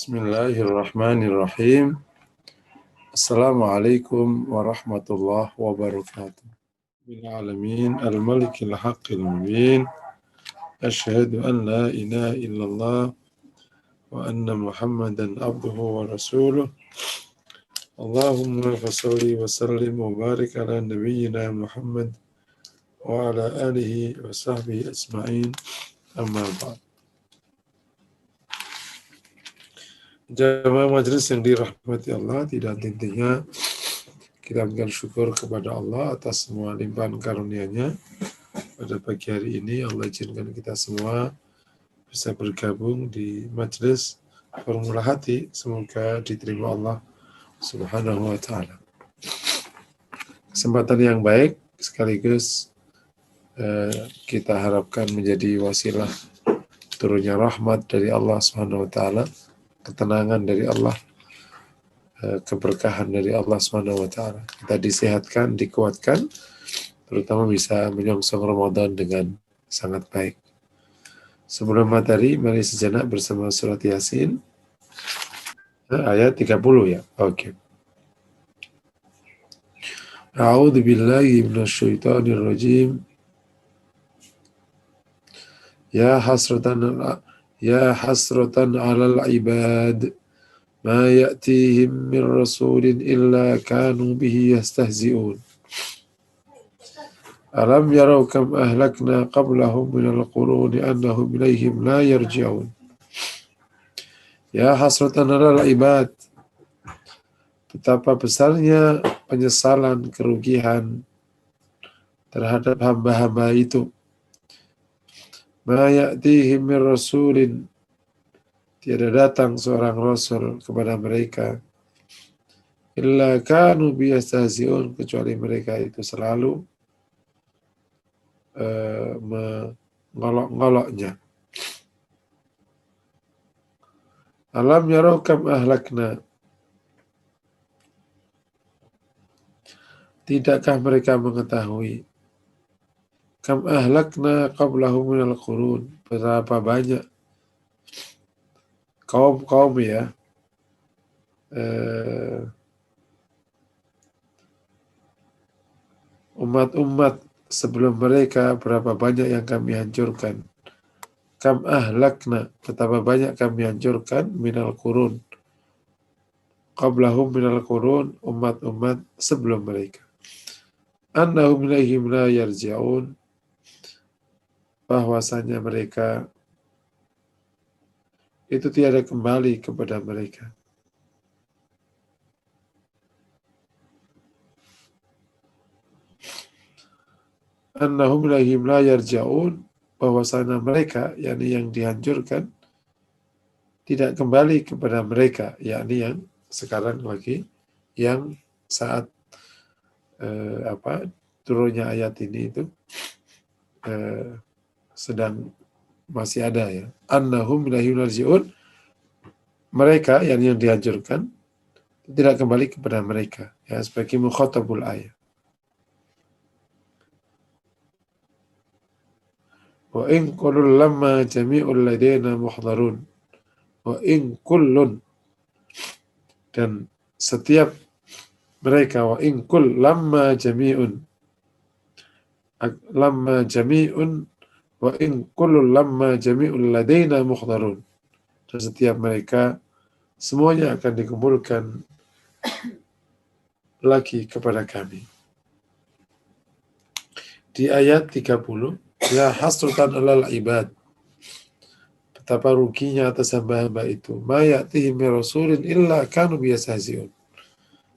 Bismillahirrahmanirrahim. Assalamualaikum warahmatullahi wabarakatuh. Bil alamin al-malikil haqqil mubin. Asyhadu an la ilaha illallah wa anna Muhammadan abduhu wa rasuluh. Allahumma fassalli wa sallim wa barik ala nabiyyina Muhammad wa ala alihi wa sahbihi ajma'in. Amma ba'd. Jamaah majelis yang dirahmati Allah, tidak henti-hentinya kita berikan syukur kepada Allah atas semua limpahan karunia-Nya. Pada pagi hari ini Allah izinkan kita semua bisa bergabung di majelis Formula Hati. Semoga diterima Allah Subhanahu wa taala. Kesempatan yang baik sekaligus kita harapkan menjadi wasilah turunnya rahmat dari Allah Subhanahu wa taala, ketenangan dari Allah, keberkahan dari Allah Subhanahu wa taala. Kita disehatkan, dikuatkan, terutama bisa menyongsong Ramadan dengan sangat baik. Sebelum materi, mari sejenak bersama surat Yasin ayat 30 ya. Oke. A'udzu billahi minasyaitonir rajim. Ya hasratan 'alal 'ibad ma ya'tihim min rasulin illa kanu bihi yastahzi'un. Alam yarau kam ahlakna qablahum minal quruni annahum ilaihim la yarji'un. Ya hasratan 'alal 'ibad, betapa besarnya penyesalan, kerugian terhadap hamba-hamba itu. Ma ya'tihim min rasulin, tiada datang seorang rasul kepada mereka, illa kanu biyastahzi'un, kecuali mereka itu selalu mengolok-ngoloknya. Alam yarau kam ahlakna, tidakkah mereka mengetahui, kam ahlakna qablahum minal qurun, berapa banyak kaum ya, umat-umat sebelum mereka, berapa banyak yang kami hancurkan. Kam ahlakna, betapa banyak kami hancurkan, minal qurun, qablahum minal qurun, umat-umat sebelum mereka. Annahum ilaihim la yarji'un, bahwasanya mereka itu tiada kembali kepada mereka. Annahum ilaihim la yarji'un, bahwasanya mereka, yakni yang dihancurkan, tidak kembali kepada mereka, yakni yang sekarang lagi, yang saat turunnya ayat ini itu sedang masih ada ya. Annahum ilaihim la yarji'un, mereka yang dihancurkan tidak kembali kepada mereka, ya, sebagai mukhatabul ayat. Wa in kullun lamma jami'ul ladaina muhdharun. Wa in kullun, dan setiap mereka, wa in kull lamma jami'un, wa in kullun lamma jami'ul ladaina muhdharun, dan setiap mereka semuanya akan dikumpulkan lagi kepada kami. Di ayat 30, ya hasratan 'alal ibad, betapa ruginya atas hamba-hamba itu. Ma ya'tihim min rasulin illa kanu biyastahzi'un,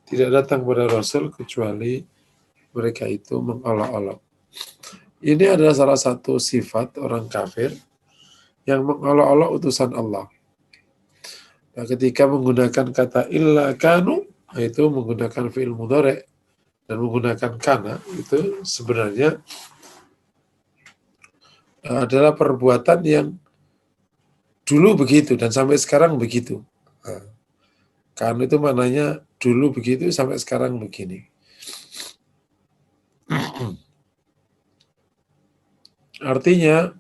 tidak datang pada rasul kecuali mereka itu mengolok-olok. Ini adalah salah satu sifat orang kafir yang mengolok-olok utusan Allah. Nah, ketika menggunakan kata illa kanu, itu menggunakan fi'il mudhari' dan menggunakan kana, itu sebenarnya adalah perbuatan yang dulu begitu dan sampai sekarang begitu. Karena itu maknanya dulu begitu sampai sekarang begini. Artinya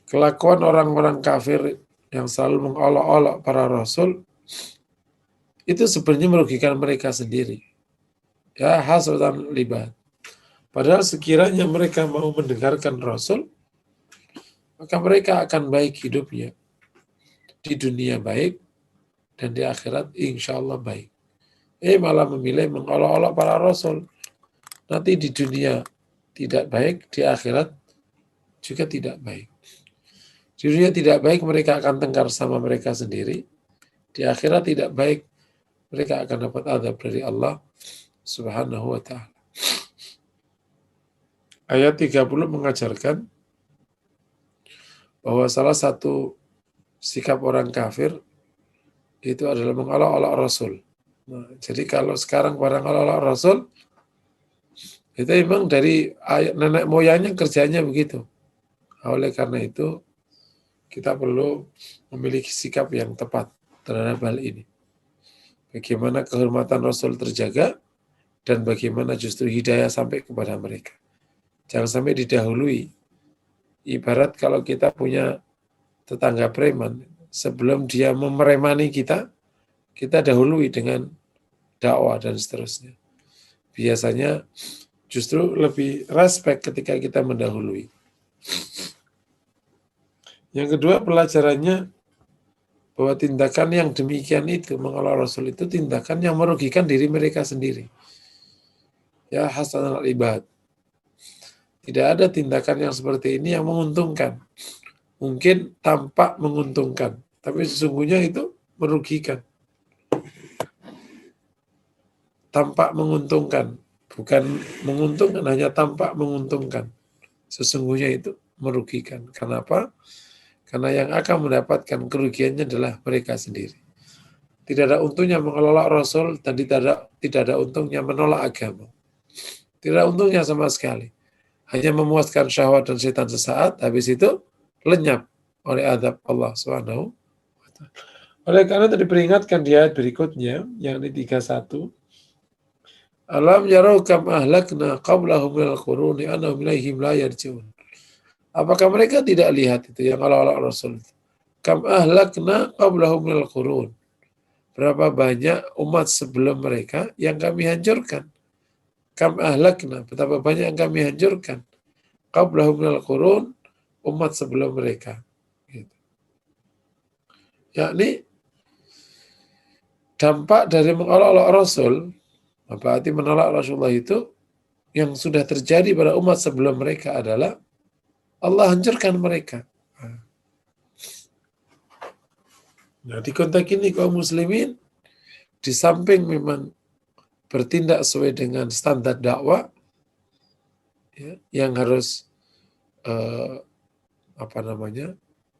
kelakuan orang-orang kafir yang selalu mengolok-olok para rasul, itu sebenarnya merugikan mereka sendiri. Ya, hasratan libad. Padahal sekiranya mereka mau mendengarkan rasul, maka mereka akan baik hidupnya. Di dunia baik, dan di akhirat insya Allah baik. Malah memilih mengolok-olok para rasul. Nanti di dunia tidak baik, di akhirat juga tidak baik. Di dunia tidak baik, mereka akan tengkar sama mereka sendiri. Di akhirat tidak baik, mereka akan dapat azab dari Allah Subhanahu wa ta'ala. Ayat 30 mengajarkan bahwa salah satu sikap orang kafir itu adalah mengolok-olok Rasul. Nah, jadi kalau sekarang orang olok-olok Rasul, itu memang dari nenek moyangnya kerjanya begitu. Oleh karena itu, kita perlu memiliki sikap yang tepat terhadap hal ini. Bagaimana kehormatan Rasul terjaga, dan bagaimana justru hidayah sampai kepada mereka. Jangan sampai didahului. Ibarat kalau kita punya tetangga preman, sebelum dia memeremani kita dahului dengan dakwah dan seterusnya. Biasanya justru lebih respect ketika kita mendahului. Yang kedua, pelajarannya bahwa tindakan yang demikian itu, mengolok Rasul itu tindakan yang merugikan diri mereka sendiri. Ya, hasanal ibad. Tidak ada tindakan yang seperti ini yang menguntungkan. Mungkin tampak menguntungkan, tapi sesungguhnya itu merugikan. Tampak menguntungkan, bukan menguntungkan, hanya tampak menguntungkan. Sesungguhnya itu merugikan. Kenapa? Karena yang akan mendapatkan kerugiannya adalah mereka sendiri. Tidak ada untungnya mengelola Rasul, dan tidak ada untungnya menolak agama. Tidak ada untungnya sama sekali. Hanya memuaskan syahwat dan setan sesaat, habis itu lenyap oleh azab Allah Subhanahu wa ta'ala. Oleh karena itu diperingatkan di ayat berikutnya, yang di 31, Alam yarau kam ahlakna qablahum minal quruni annahum ilaihim la yarji'un. Apakah mereka tidak lihat itu yang olok-olok Rasul? Kam ahlakna qablahum minal qurun. Berapa banyak umat sebelum mereka yang kami hancurkan. Kam ahlakna, betapa banyak yang kami hancurkan. Qablahum minal qurun, umat sebelum mereka. Gitu. Yakni dampak dari mengolok-olok Rasul, berarti menolak Rasulullah itu, yang sudah terjadi pada umat sebelum mereka adalah Allah hancurkan mereka. Nah, di konteks ini kaum muslimin, di samping memang bertindak sesuai dengan standar dakwah, ya, yang harus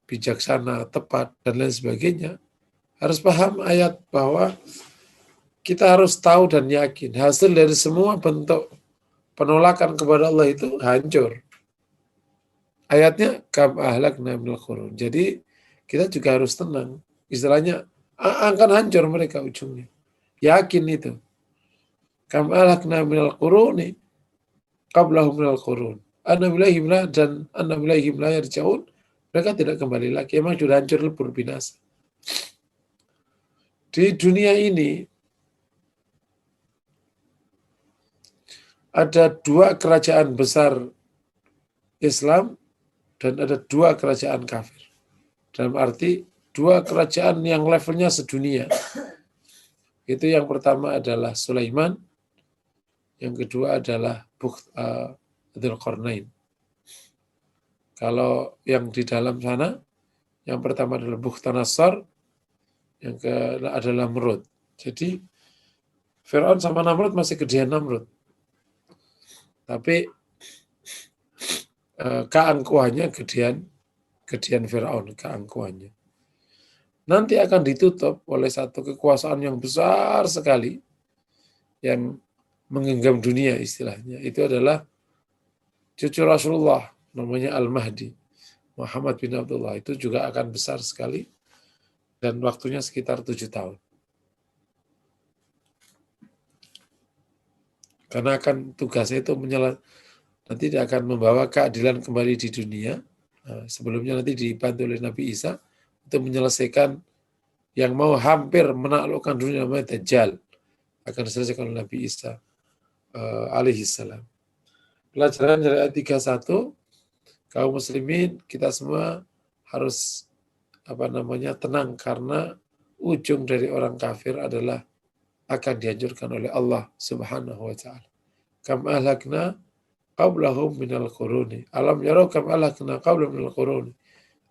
bijaksana, tepat, dan lain sebagainya, harus paham ayat bahwa kita harus tahu dan yakin hasil dari semua bentuk penolakan kepada Allah itu hancur. Ayatnya kam ahlakna minal qurun. Jadi kita juga harus tenang. Istilahnya akan hancur mereka ujungnya. Yakin itu. Kam ahlakna minal quruni qablahum minal qurun. Anna ilaihim la dan anna ilaihim la yarja'un. Mereka tidak kembali lagi. Emang sudah hancur lebur binasa. Di dunia ini ada dua kerajaan besar Islam dan ada dua kerajaan kafir. Dalam arti dua kerajaan yang levelnya sedunia. Itu yang pertama adalah Sulaiman, yang kedua adalah Dzulqarnain. Kalau yang di dalam sana, yang pertama adalah Bukhtanasar, yang kedua adalah Namrud. Jadi Fir'aun sama Namrud masih gedean Namrud. Tapi keangkuhannya gedean Fir'aun, keangkuhannya. Nanti akan ditutup oleh satu kekuasaan yang besar sekali yang menggenggam dunia istilahnya. Itu adalah cucu Rasulullah, namanya Al-Mahdi, Muhammad bin Abdullah. Itu juga akan besar sekali dan waktunya sekitar 7 tahun. Karena akan tugasnya itu nanti dia akan membawa keadilan kembali di dunia. Sebelumnya nanti dibantu oleh Nabi Isa untuk menyelesaikan yang mau hampir menaklukkan dunia namanya Dajjal. Akan diselesaikan oleh Nabi Isa alaihi salam. Pelajaran dari ayat 31, kaum muslimin kita semua harus tenang karena ujung dari orang kafir adalah akan dihancurkan oleh Allah Subhanahu wa taala. Kam ahlakna qablahum minal quruni. Alam yarau kam ahlakna qablahum minal quruni.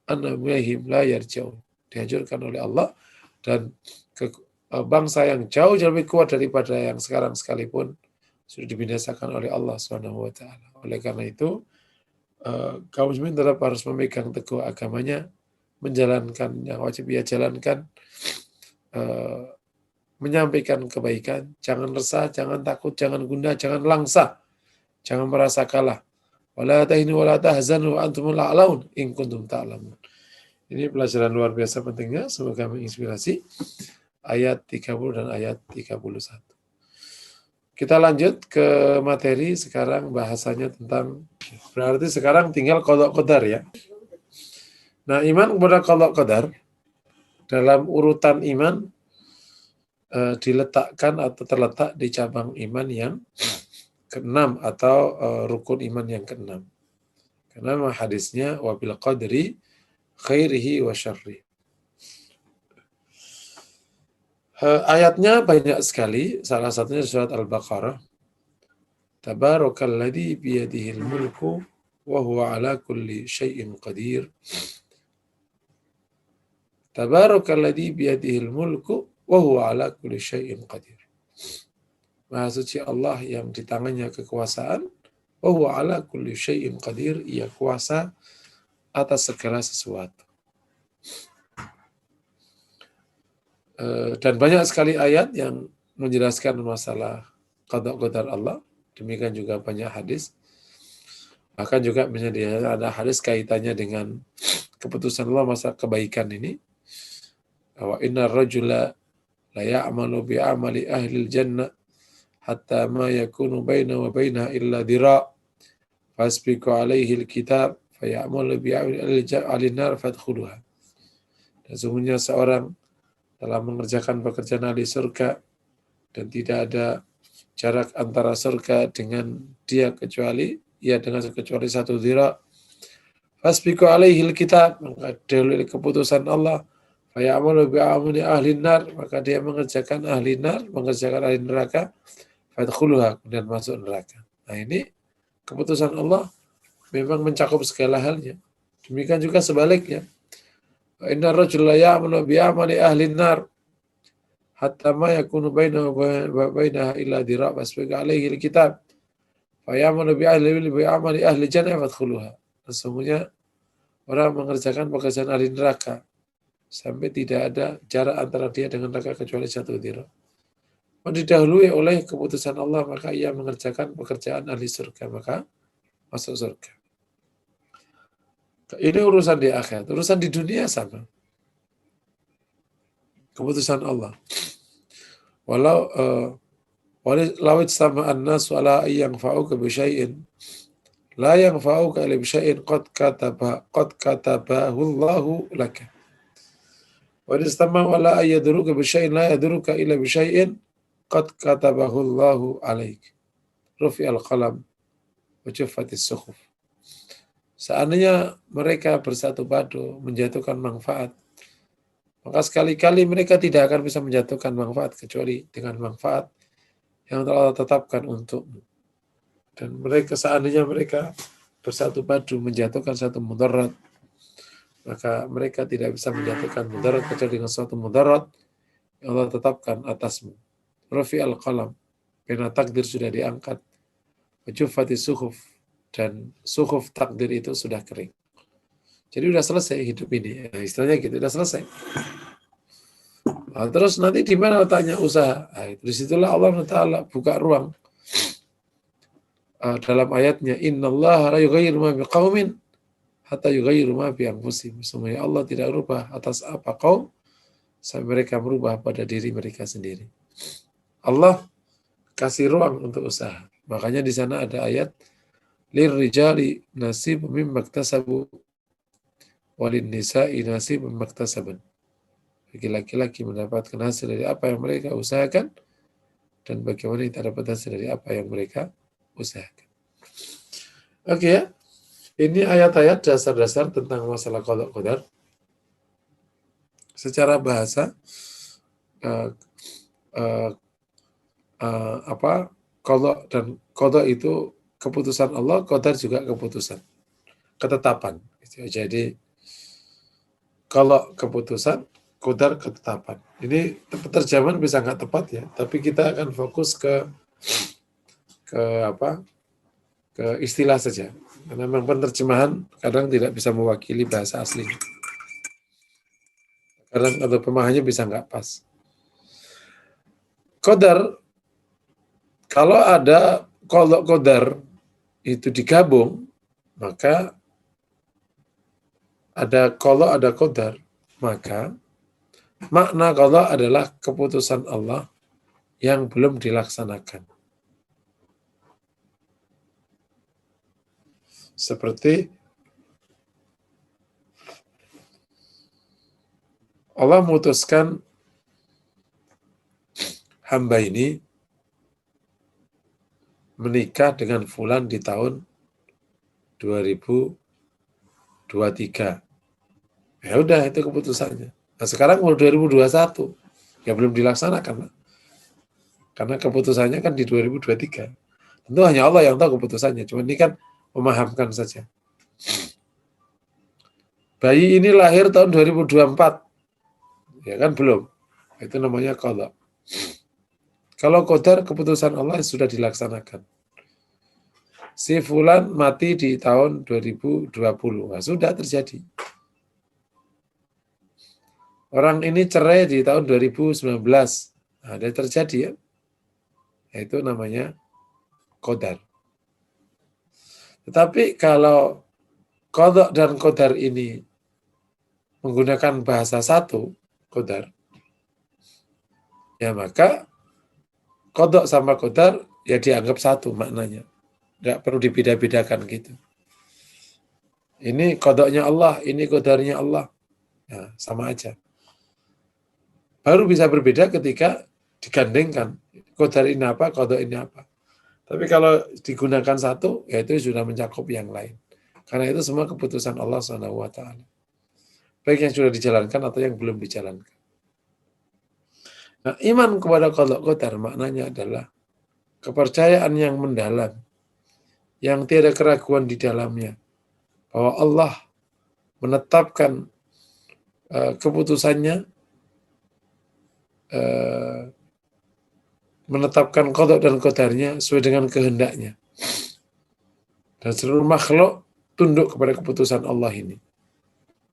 Anna ilaihim la yarji'un. Dihancurkan oleh Allah dan bangsa yang jauh lebih kuat daripada yang sekarang sekalipun sudah dibinasakan oleh Allah Subhanahu wa taala. Oleh karena itu kaum muslimin tetap harus memegang teguh agamanya, menjalankan yang wajib ia jalankan, menyampaikan kebaikan, jangan resah, jangan takut, jangan gundah, jangan langsa, jangan merasa kalah. Wala tahinu wala tahzanu wa antumul a'laun in kuntum ta'lamun. Ini pelajaran luar biasa pentingnya, semoga menginspirasi ayat 30 dan ayat 31. Kita lanjut ke materi sekarang, bahasanya tentang, berarti sekarang tinggal qada qadar ya. Nah, iman kepada qada qadar dalam urutan iman diletakkan atau terletak di cabang iman yang ke-6 atau rukun iman yang ke-6. Karena hadisnya wabil qadri khairihi wa syarri. Ayatnya banyak sekali, salah satunya surat Al-Baqarah. Tabarakalladzi biyadihil mulku wa huwa ala kulli syai'in qadir. Tabarakalladzi biyadihil mulku wa huwa ala kulli syai'in qadir. Maha suci Allah yang di tangannya kekuasaan, wa huwa ala kulli syai'in qadir, ia kuasa atas segala sesuatu. Dan banyak sekali ayat yang menjelaskan masalah qada qadar Allah. Demikian juga banyak hadis. Bahkan juga misalnya ada hadis kaitannya dengan keputusan Allah masalah kebaikan ini. Wa inna rajula la ya'malu bi amali ahli jannah hatta ma yakunu baina wa bainaha illa dira' fasbiqu alaihi alkitab fayamalu bi ahli nar fadkhuluha. Dan sesungguhnya seorang dalam mengerjakan pekerjaan ahli surga dan tidak ada jarak antara surga dengan dia kecuali satu dhira. Fasbiqu alaihi alkitab, maka dahului keputusan Allah. Fayamalu bi amali ahli nar, maka dia mengerjakan ahli neraka. Fadkhuluha, kemudian masuk neraka. Nah, ini keputusan Allah memang mencakup segala halnya. Demikian juga sebaliknya. Inna rajula ya'malu bi amali ahli nar hatta ma yakunu bainahu wa bainaha illa dira' fasbiqu alaihi alkitab fayamalu bi amali ahli jannah fadkhuluha. Sesungguhnya orang mengerjakan pekerjaan ahli neraka sampai tidak ada jarak antara dia dengan neraka kecuali satu dira'. Didahului oleh keputusan Allah, maka ia mengerjakan pekerjaan ahli surga, maka masuk surga. Ini urusan di akhirat, urusan di dunia sama. Keputusan Allah. Walau lawit sama an-nasu ala yanfa'uka bi syai'in la yanfa'uka illa bi syai'in qad katabahu Allahu laka. Wa istama wala yadruka bi syai'in la yadruka illa bi syai'in qad katabahu Allahu alaik. Rufi al-qalam wa juffatis suhuf. Seandainya mereka bersatu padu menjatuhkan manfaat, maka sekali-kali mereka tidak akan bisa menjatuhkan manfaat kecuali dengan manfaat yang telah tetapkan untukmu. Dan seandainya mereka bersatu padu menjatuhkan satu mudarat, maka mereka tidak bisa menjatuhkan mudarat kecuali dengan suatu mudarat yang Allah tetapkan atasmu. Rafi al-qalam, pena takdir sudah diangkat. Wajufati suhuf, dan suhuf takdir itu sudah kering. Jadi udah selesai hidup ini. Nah, istilahnya gitu, udah selesai. Nah, terus nanti di mana letaknya usaha? Nah, disitulah Allah Ta'ala buka ruang. Dalam ayatnya, Innallaha la yughayyiru ma biqaumin hatta yughayyiru ma bi anfusihim. Sesungguhnya Allah tidak berubah atas apa kaum sampai mereka berubah pada diri mereka sendiri. Allah kasih ruang untuk usaha. Makanya di sana ada ayat lirrijali nasib mimma iktasabu walin nisa'i nasibun maktasaban. Bagi laki-laki mendapatkan hasil dari apa yang mereka usahakan, dan bagi wanita dapat hasil dari apa yang mereka usahakan. Oke ya, ini ayat-ayat dasar-dasar tentang masalah qada qadar. Secara bahasa, uh, uh, qada dan qada itu keputusan Allah, qadar juga keputusan, ketetapan. Jadi kalau keputusan, qadar ketetapan. Ini terjemahan bisa nggak tepat ya, tapi kita akan fokus ke istilah saja. Karena memang penerjemahan kadang tidak bisa mewakili bahasa asli. Kadang atau pemahamannya bisa nggak pas. Qadar, kalau ada qadar itu digabung, maka ada qadar, maka makna qada adalah keputusan Allah yang belum dilaksanakan. Seperti Allah memutuskan hamba ini menikah dengan fulan di tahun 2023. Ya udah, itu keputusannya. Nah sekarang mau 2021, ya belum dilaksanakan. Karena keputusannya kan di 2023. Tentu hanya Allah yang tahu keputusannya. Cuma ini kan memahamkan saja. Bayi ini lahir tahun 2024. Ya kan belum. Itu namanya qada. Kalau qadar, keputusan Allah sudah dilaksanakan. Si fulan mati di tahun 2020. Nah, sudah terjadi. Orang ini cerai di tahun 2019. Nah, ada terjadi ya. Itu namanya qadar. Tetapi kalau qada dan qadar ini menggunakan bahasa satu, qadar, ya maka qada sama qadar ya dianggap satu maknanya. Nggak perlu dibeda-bedakan gitu. Ini qadanya Allah, ini qadarnya Allah. Ya, sama aja. Baru bisa berbeda ketika digandengkan. Qadar ini apa, qada ini apa. Tapi kalau digunakan satu, ya itu sudah mencakup yang lain. Karena itu semua keputusan Allah SWT. Baik yang sudah dijalankan atau yang belum dijalankan. Nah, iman kepada qada qadar maknanya adalah kepercayaan yang mendalam, yang tiada keraguan di dalamnya, bahwa Allah menetapkan keputusannya, menetapkan qada dan qadarnya sesuai dengan kehendaknya. Dan seluruh makhluk tunduk kepada keputusan Allah ini.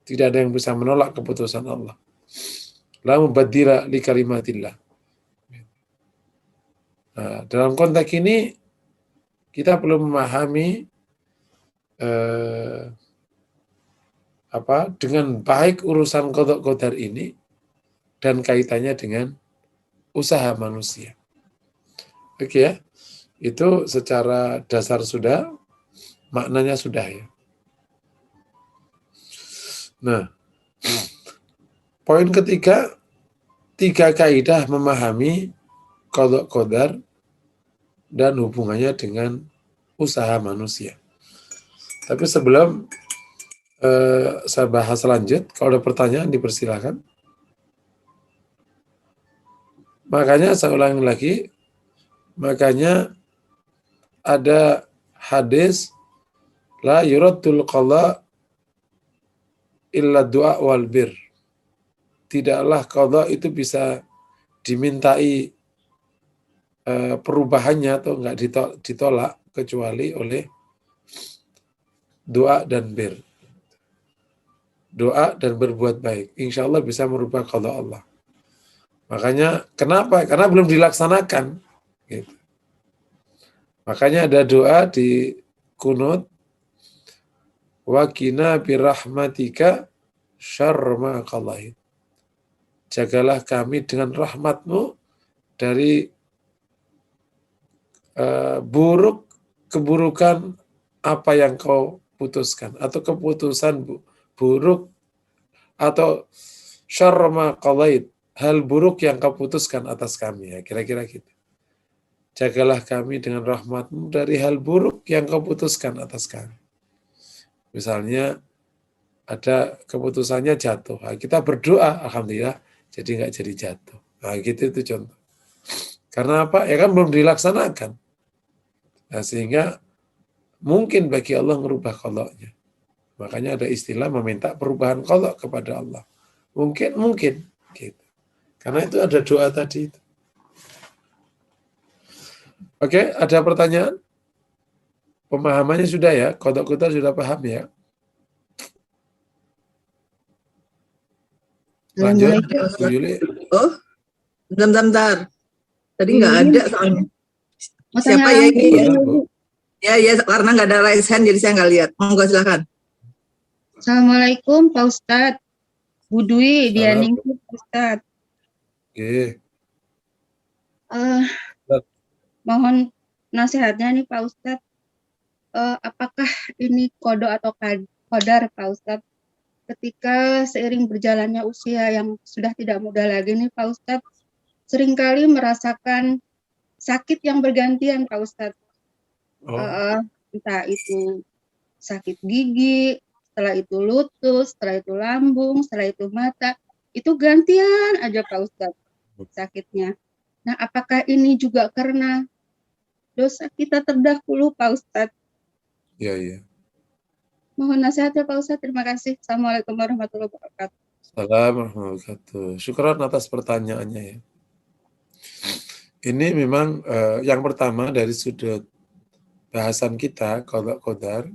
Tidak ada yang bisa menolak keputusan Allah. La mubaddila li kalimatillah. Nah, dalam konteks ini kita perlu memahami dengan baik urusan qada qadar ini dan kaitannya dengan usaha manusia. Oke ya, itu secara dasar sudah, maknanya sudah ya. Nah, poin ketiga, 3 kaidah memahami qada qadar dan hubungannya dengan usaha manusia. Tapi sebelum saya bahas lanjut, kalau ada pertanyaan dipersilakan. Makanya saya ulangi lagi, makanya ada hadis la yuraddul qada illa du'a wal bir. Tidaklah qada itu bisa dimintai perubahannya atau enggak ditolak kecuali oleh doa dan bir. Doa dan berbuat baik. Insya Allah bisa merubah qada Allah. Makanya kenapa? Karena belum dilaksanakan. Gitu. Makanya ada doa di kunut, wa qina birahmatika syarra ma qadait. Jagalah kami dengan rahmatmu dari buruk keburukan apa yang kau putuskan, atau keputusan buruk Atau syarra ma qadait, hal buruk yang kau putuskan atas kami. Ya, kira-kira gitu. Jagalah kami dengan rahmat-Mu dari hal buruk yang kau putuskan atas kami. Misalnya ada keputusannya jatuh. Nah, kita berdoa, alhamdulillah, jadi nggak jadi jatuh. Nah, gitu itu contoh. Karena apa? Ya kan belum dilaksanakan. Nah, sehingga mungkin bagi Allah merubah qadanya. Makanya ada istilah meminta perubahan qada kepada Allah. Mungkin. Gitu. Karena itu ada doa tadi itu. Oke, ada pertanyaan? Pemahamannya sudah ya? Qada kita sudah paham ya? Lanjut, Bu Yuli. Oh, bentar. Tadi nggak ada soalnya. Siapa ya ini? Ya, karena nggak ada raise hand, jadi saya nggak lihat. Monggo silakan. Assalamualaikum Pak Ustadz. Bu Dwi, Dianingku Pak Ustadz. Oke. Mohon nasihatnya nih Pak Ustadz. Apakah ini kodo atau qadar Pak Ustadz? Ketika seiring berjalannya usia yang sudah tidak muda lagi nih Pak Ustadz, seringkali merasakan sakit yang bergantian Pak Ustadz. Entah itu sakit gigi, setelah itu lutut, setelah itu lambung, setelah itu mata, itu gantian aja Pak Ustadz sakitnya. Nah, apakah ini juga karena dosa kita terdahulu Pak Ustadz? Iya. Mohon nasihatnya Pak Ustadz. Terima kasih. Assalamualaikum warahmatullahi wabarakatuh. Assalamualaikum warahmatullahi wabarakatuh. Syukran atas pertanyaannya ya. Ini memang yang pertama dari sudut bahasan kita, qadar,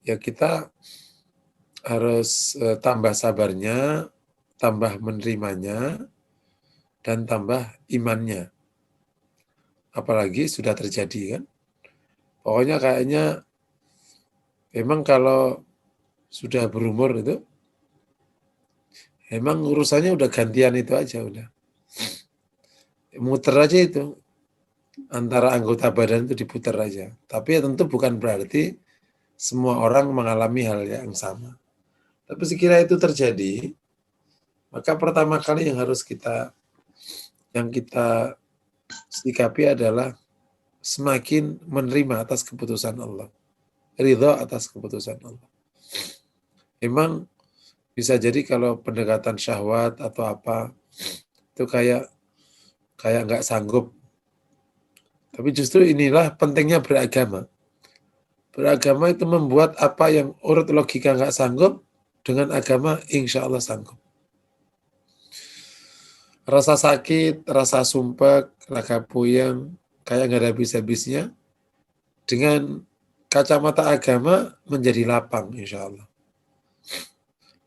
ya kita harus tambah sabarnya, tambah menerimanya, dan tambah imannya. Apalagi sudah terjadi kan. Pokoknya kayaknya memang kalau sudah berumur itu, memang urusannya udah gantian itu aja udah. Muter aja itu. Antara anggota badan itu diputar aja. Tapi ya tentu bukan berarti semua orang mengalami hal yang sama. Tapi sekira itu terjadi, maka pertama kali yang harus kita sikapi adalah semakin menerima atas keputusan Allah. Ridha atas keputusan Allah. Memang bisa jadi kalau pendekatan syahwat atau apa, itu kayak nggak sanggup. Tapi justru inilah pentingnya beragama. Beragama itu membuat apa yang urut logika nggak sanggup, dengan agama insya Allah sanggup. Rasa sakit, rasa sumpek, rasa puyeng, kayak nggak ada habis-habisnya, dengan kacamata agama menjadi lapang insya Allah.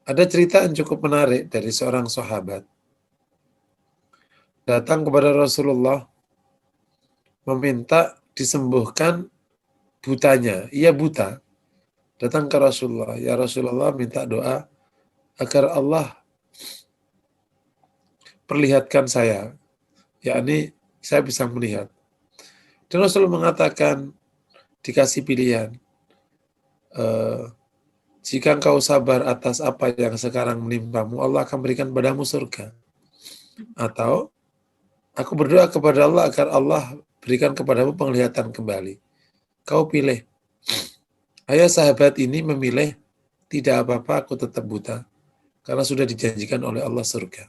Ada cerita yang cukup menarik dari seorang sahabat. Datang kepada Rasulullah, meminta disembuhkan butanya. Ia buta. Datang ke Rasulullah. Ya Rasulullah, minta doa agar Allah perlihatkan saya. Yakni saya bisa melihat. Dan Rasulullah mengatakan, dikasih pilihan. Jika engkau sabar atas apa yang sekarang menimpamu, Allah akan berikan padamu surga. Atau aku berdoa kepada Allah agar Allah berikan kepadamu penglihatan kembali. Kau pilih. Ayah sahabat ini memilih, tidak apa-apa, aku tetap buta. Karena sudah dijanjikan oleh Allah surga.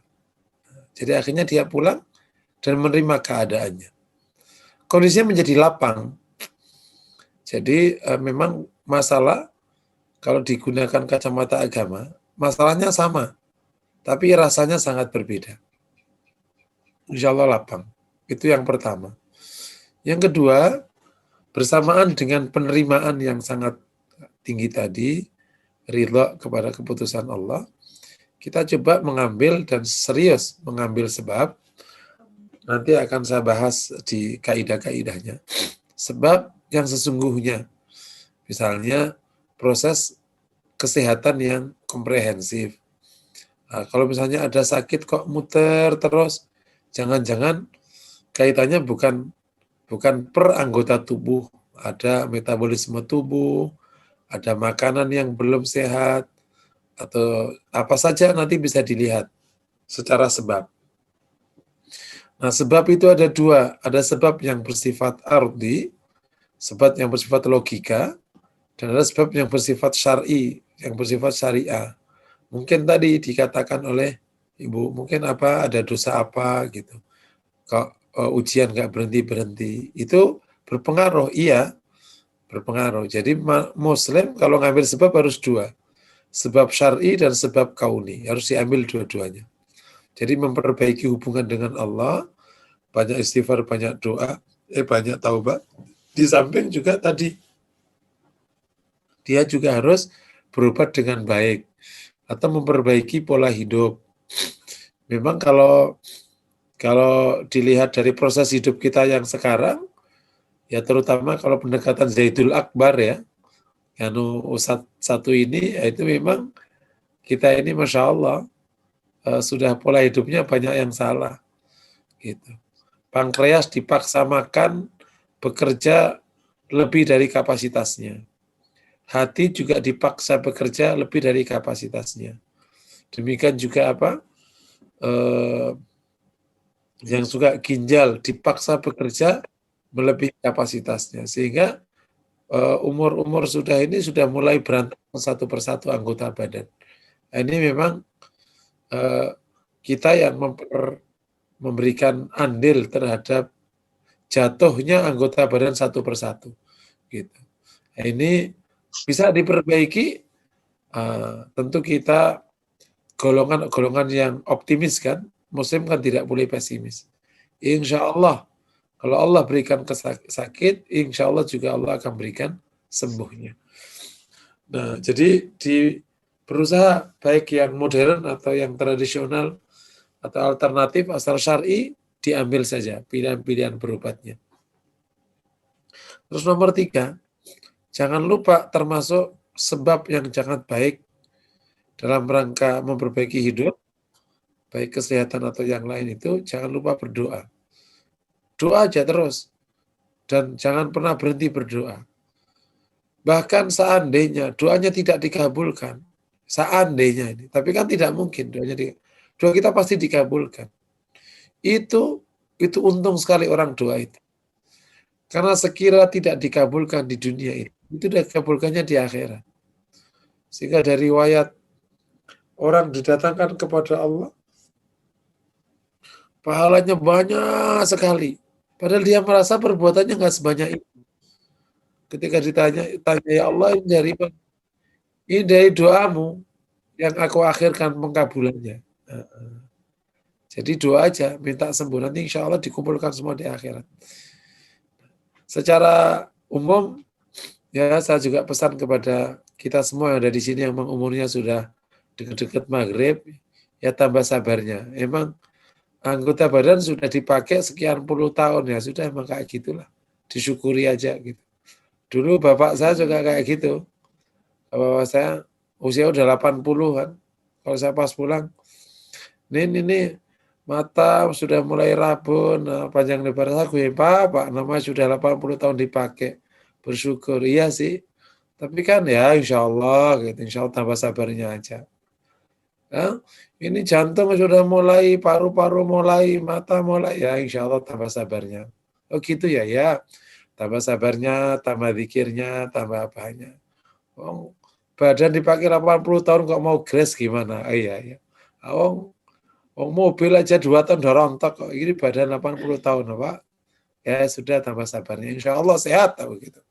Jadi akhirnya dia pulang dan menerima keadaannya. Kondisinya menjadi lapang. Jadi memang masalah, kalau digunakan kacamata agama, masalahnya sama. Tapi rasanya sangat berbeda. Insya Allah lapang. Itu yang pertama. Yang kedua, bersamaan dengan penerimaan yang sangat tinggi tadi, ridha kepada keputusan Allah, kita coba mengambil dan serius mengambil sebab. Nanti akan saya bahas di kaidah-kaidahnya. Sebab yang sesungguhnya. Misalnya proses kesehatan yang komprehensif. Nah, kalau misalnya ada sakit kok muter terus, jangan-jangan kaitannya bukan per anggota tubuh, ada metabolisme tubuh, ada makanan yang belum sehat, atau apa saja nanti bisa dilihat secara sebab. Nah, sebab itu ada dua. Ada sebab yang bersifat ardi, sebab yang bersifat logika, dan ada sebab yang bersifat syar'i, yang bersifat syariah. Mungkin tadi dikatakan oleh Ibu, mungkin apa, ada dosa apa gitu. Kok ujian nggak berhenti-berhenti. Itu berpengaruh, iya, berpengaruh. Jadi Muslim kalau ngambil sebab harus dua. Sebab syar'i dan sebab kauni. Harus diambil dua-duanya. Jadi memperbaiki hubungan dengan Allah, banyak istighfar, banyak doa, banyak taubat. Di samping juga tadi, dia juga harus berobat dengan baik atau memperbaiki pola hidup. Memang kalau dilihat dari proses hidup kita yang sekarang, ya terutama kalau pendekatan Zaidul Akbar ya, yang Ustadz satu ini, ya itu memang kita ini Masya Allah, sudah pola hidupnya banyak yang salah. Gitu. Pankreas dipaksa makan, bekerja lebih dari kapasitasnya. Hati juga dipaksa bekerja lebih dari kapasitasnya. Demikian juga apa? Yang suka ginjal dipaksa bekerja melebihi kapasitasnya. Sehingga umur-umur sudah ini sudah mulai berantakan satu persatu anggota badan. Nah, ini memang kita yang memberikan andil terhadap jatuhnya anggota badan satu persatu. Gitu. Nah, ini bisa diperbaiki. Tentu kita golongan-golongan yang optimis kan, Muslim kan tidak boleh pesimis. Insya Allah, kalau Allah berikan sakit, insya Allah juga Allah akan berikan sembuhnya. Nah, jadi di berusaha baik yang modern atau yang tradisional atau alternatif asal syar'i diambil saja pilihan-pilihan berobatnya. Terus nomor 3, jangan lupa termasuk sebab yang sangat baik dalam rangka memperbaiki hidup, baik kesehatan atau yang lain itu, jangan lupa berdoa. Doa aja terus. Dan jangan pernah berhenti berdoa. Bahkan seandainya doanya tidak dikabulkan, seandainya ini, tapi kan tidak mungkin doa kita pasti dikabulkan. Itu untung sekali orang doa itu. Karena sekira tidak dikabulkan di dunia itu dikabulkannya di akhirat. Sehingga dari riwayat orang didatangkan kepada Allah, pahalanya banyak sekali. Padahal dia merasa perbuatannya nggak sebanyak itu. Ketika tanya ya Allah, ini dari doamu yang aku akhirkan pengkabulannya. Jadi doa aja, minta sembuh. Nanti insya Allah dikumpulkan semua di akhirat. Secara umum, ya saya juga pesan kepada kita semua yang ada di sini yang umurnya sudah dekat-dekat maghrib, ya tambah sabarnya. Emang anggota badan sudah dipakai sekian puluh tahun, ya sudah emang kayak gitulah. Disyukuri aja gitu. Dulu bapak saya juga kayak gitu. Bapak saya usia udah 80 kan. Kalau saya pas pulang, ini mata sudah mulai rabun, panjang lebar aku ya Pak, namanya sudah 80 tahun dipakai. Bersyukur, iya sih. Tapi kan ya insya Allah, gitu. Insya Allah tambah sabarnya aja. Ya, ini jantung sudah mulai, paru-paru mulai, mata mulai, ya insya Allah tambah sabarnya. Oh gitu ya, ya. Tambah sabarnya, tambah zikirnya, tambah apanya. Oh, badan dipakai 80 tahun kok mau gres gimana? Oh iya, iya. Oh, mobil aja 2 tahun udah rontok kok. Ini badan 80 tahun, Pak. Ya sudah tambah sabarnya. Insya Allah sehat tahu gitu.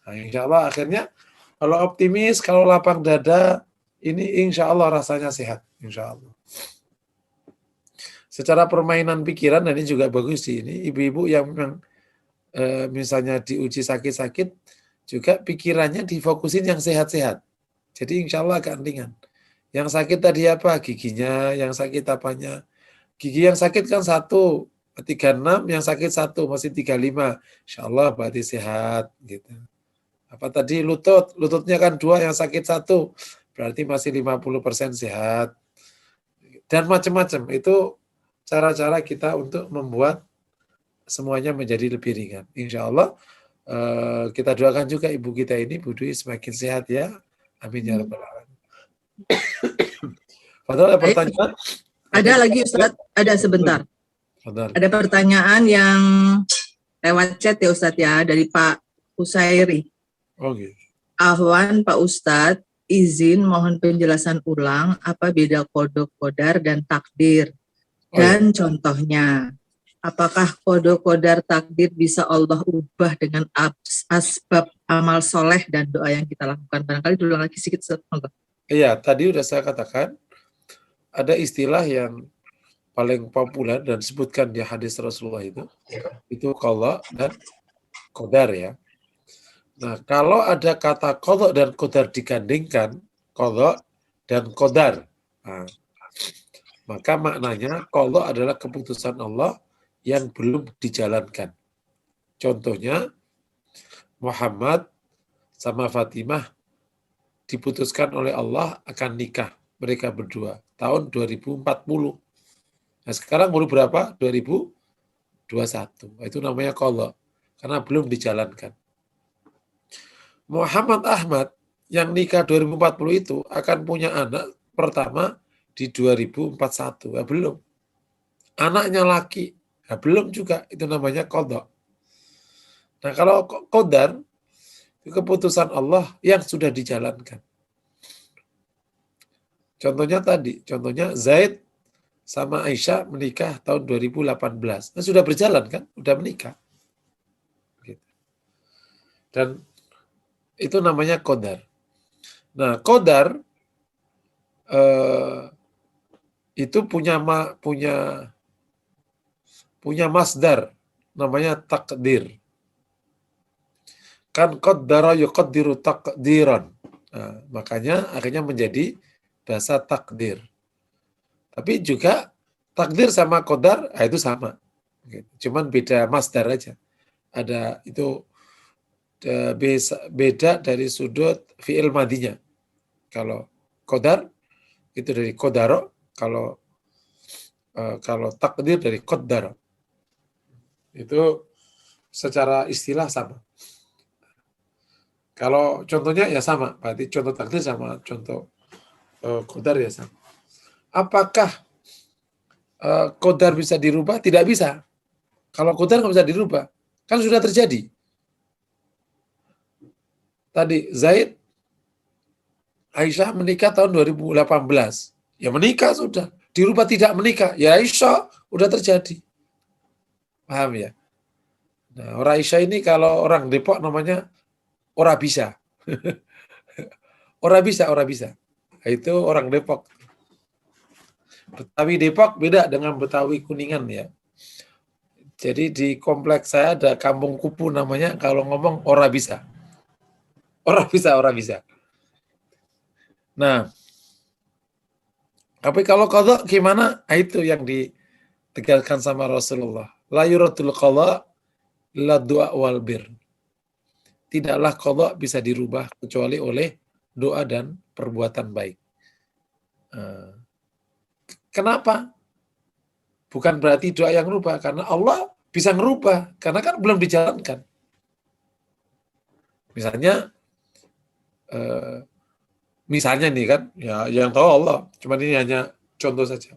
Nah, insya Allah akhirnya kalau optimis, kalau lapang dada, ini insya Allah rasanya sehat. Insya Allah. Secara permainan pikiran, dan ini juga bagus sih. Ini ibu-ibu yang memang misalnya diuji sakit-sakit, juga pikirannya difokusin yang sehat-sehat. Jadi insya Allah agak ringan. Yang sakit tadi apa? Giginya, yang sakit apanya? Gigi yang sakit kan 1, 36, yang sakit 1, masih 35. Insya Allah berarti sehat. Gitu. Apa tadi lututnya kan 2, yang sakit 1, berarti masih 50% sehat. Dan macam-macam. Itu cara-cara kita untuk membuat semuanya menjadi lebih ringan. Insya Allah kita doakan juga ibu kita ini, Bu Dwi, semakin sehat ya. Amin ya rabbal alamin. Padahal ada Baik. pertanyaan. Ada lagi Ustadz, ada sebentar. Benar. Ada pertanyaan yang lewat chat ya Ustadz ya, dari Pak Husairi. Oh gitu. Ahwan Pak Ustadz, izin mohon penjelasan ulang apa beda kodok kodar dan takdir. Oh, ya. Dan contohnya, apakah kodok-kodar takdir bisa Allah ubah dengan asbab amal soleh dan doa yang kita lakukan? Barangkali dulu lagi sedikit. Iya, tadi udah saya katakan, ada istilah yang paling populer dan disebutkan di hadis Rasulullah itu qadha dan qadar ya. Nah, kalau ada kata qadha dan qadar digandingkan, qadha dan qadar, nah, maka maknanya qadha adalah keputusan Allah yang belum dijalankan. Contohnya, Muhammad sama Fatimah diputuskan oleh Allah akan nikah mereka berdua tahun 2040. Nah, sekarang baru berapa? 2021. Itu namanya qadha karena belum dijalankan. Muhammad Ahmad yang nikah 2040 itu akan punya anak pertama di 2041. Ya, belum. Anaknya laki. Ya, belum juga. Itu namanya qadha. Nah, kalau qadar itu keputusan Allah yang sudah dijalankan. Contohnya Zaid sama Aisyah menikah tahun 2018. Nah, sudah berjalan kan? Sudah menikah. Gitu. Dan itu namanya qadar. Nah, qadar itu punya masdar namanya takdir. Kan qaddara yuqaddiru taqdiran. Nah, makanya akhirnya menjadi bahasa takdir. Tapi juga takdir sama qadar itu sama. Cuman beda masdar aja. Ada itu beda dari sudut fi'il madinya. Kalau qadar itu dari qadaro, kalau takdir dari qaddar. Itu secara istilah sama. Kalau contohnya ya sama, berarti contoh takdir sama contoh qadar ya sama. Apakah qadar bisa dirubah? Tidak bisa. Kalau qadar nggak bisa dirubah, kan sudah terjadi. Tadi Zaid Aisyah menikah tahun 2018. Ya menikah sudah. Dirubah tidak menikah. Ya Aisyah udah terjadi. Paham ya? Nah, orang Aisyah ini kalau orang Depok namanya ora bisa. Ora bisa. Nah, itu orang Depok. Betawi Depok beda dengan Betawi Kuningan ya. Jadi di kompleks saya ada kampung kupu namanya, kalau ngomong ora bisa. Ora bisa. Nah, tapi kalau qadha gimana? Itu yang ditegaskan sama Rasulullah. La yuratul qadha la du'a wal bir. Tidaklah qadha bisa dirubah kecuali oleh doa dan perbuatan baik. Kenapa? Bukan berarti doa yang rubah, karena Allah bisa ngerubah, karena kan belum dijalankan. Misalnya nih kan, ya yang tahu Allah, cuma ini hanya contoh saja.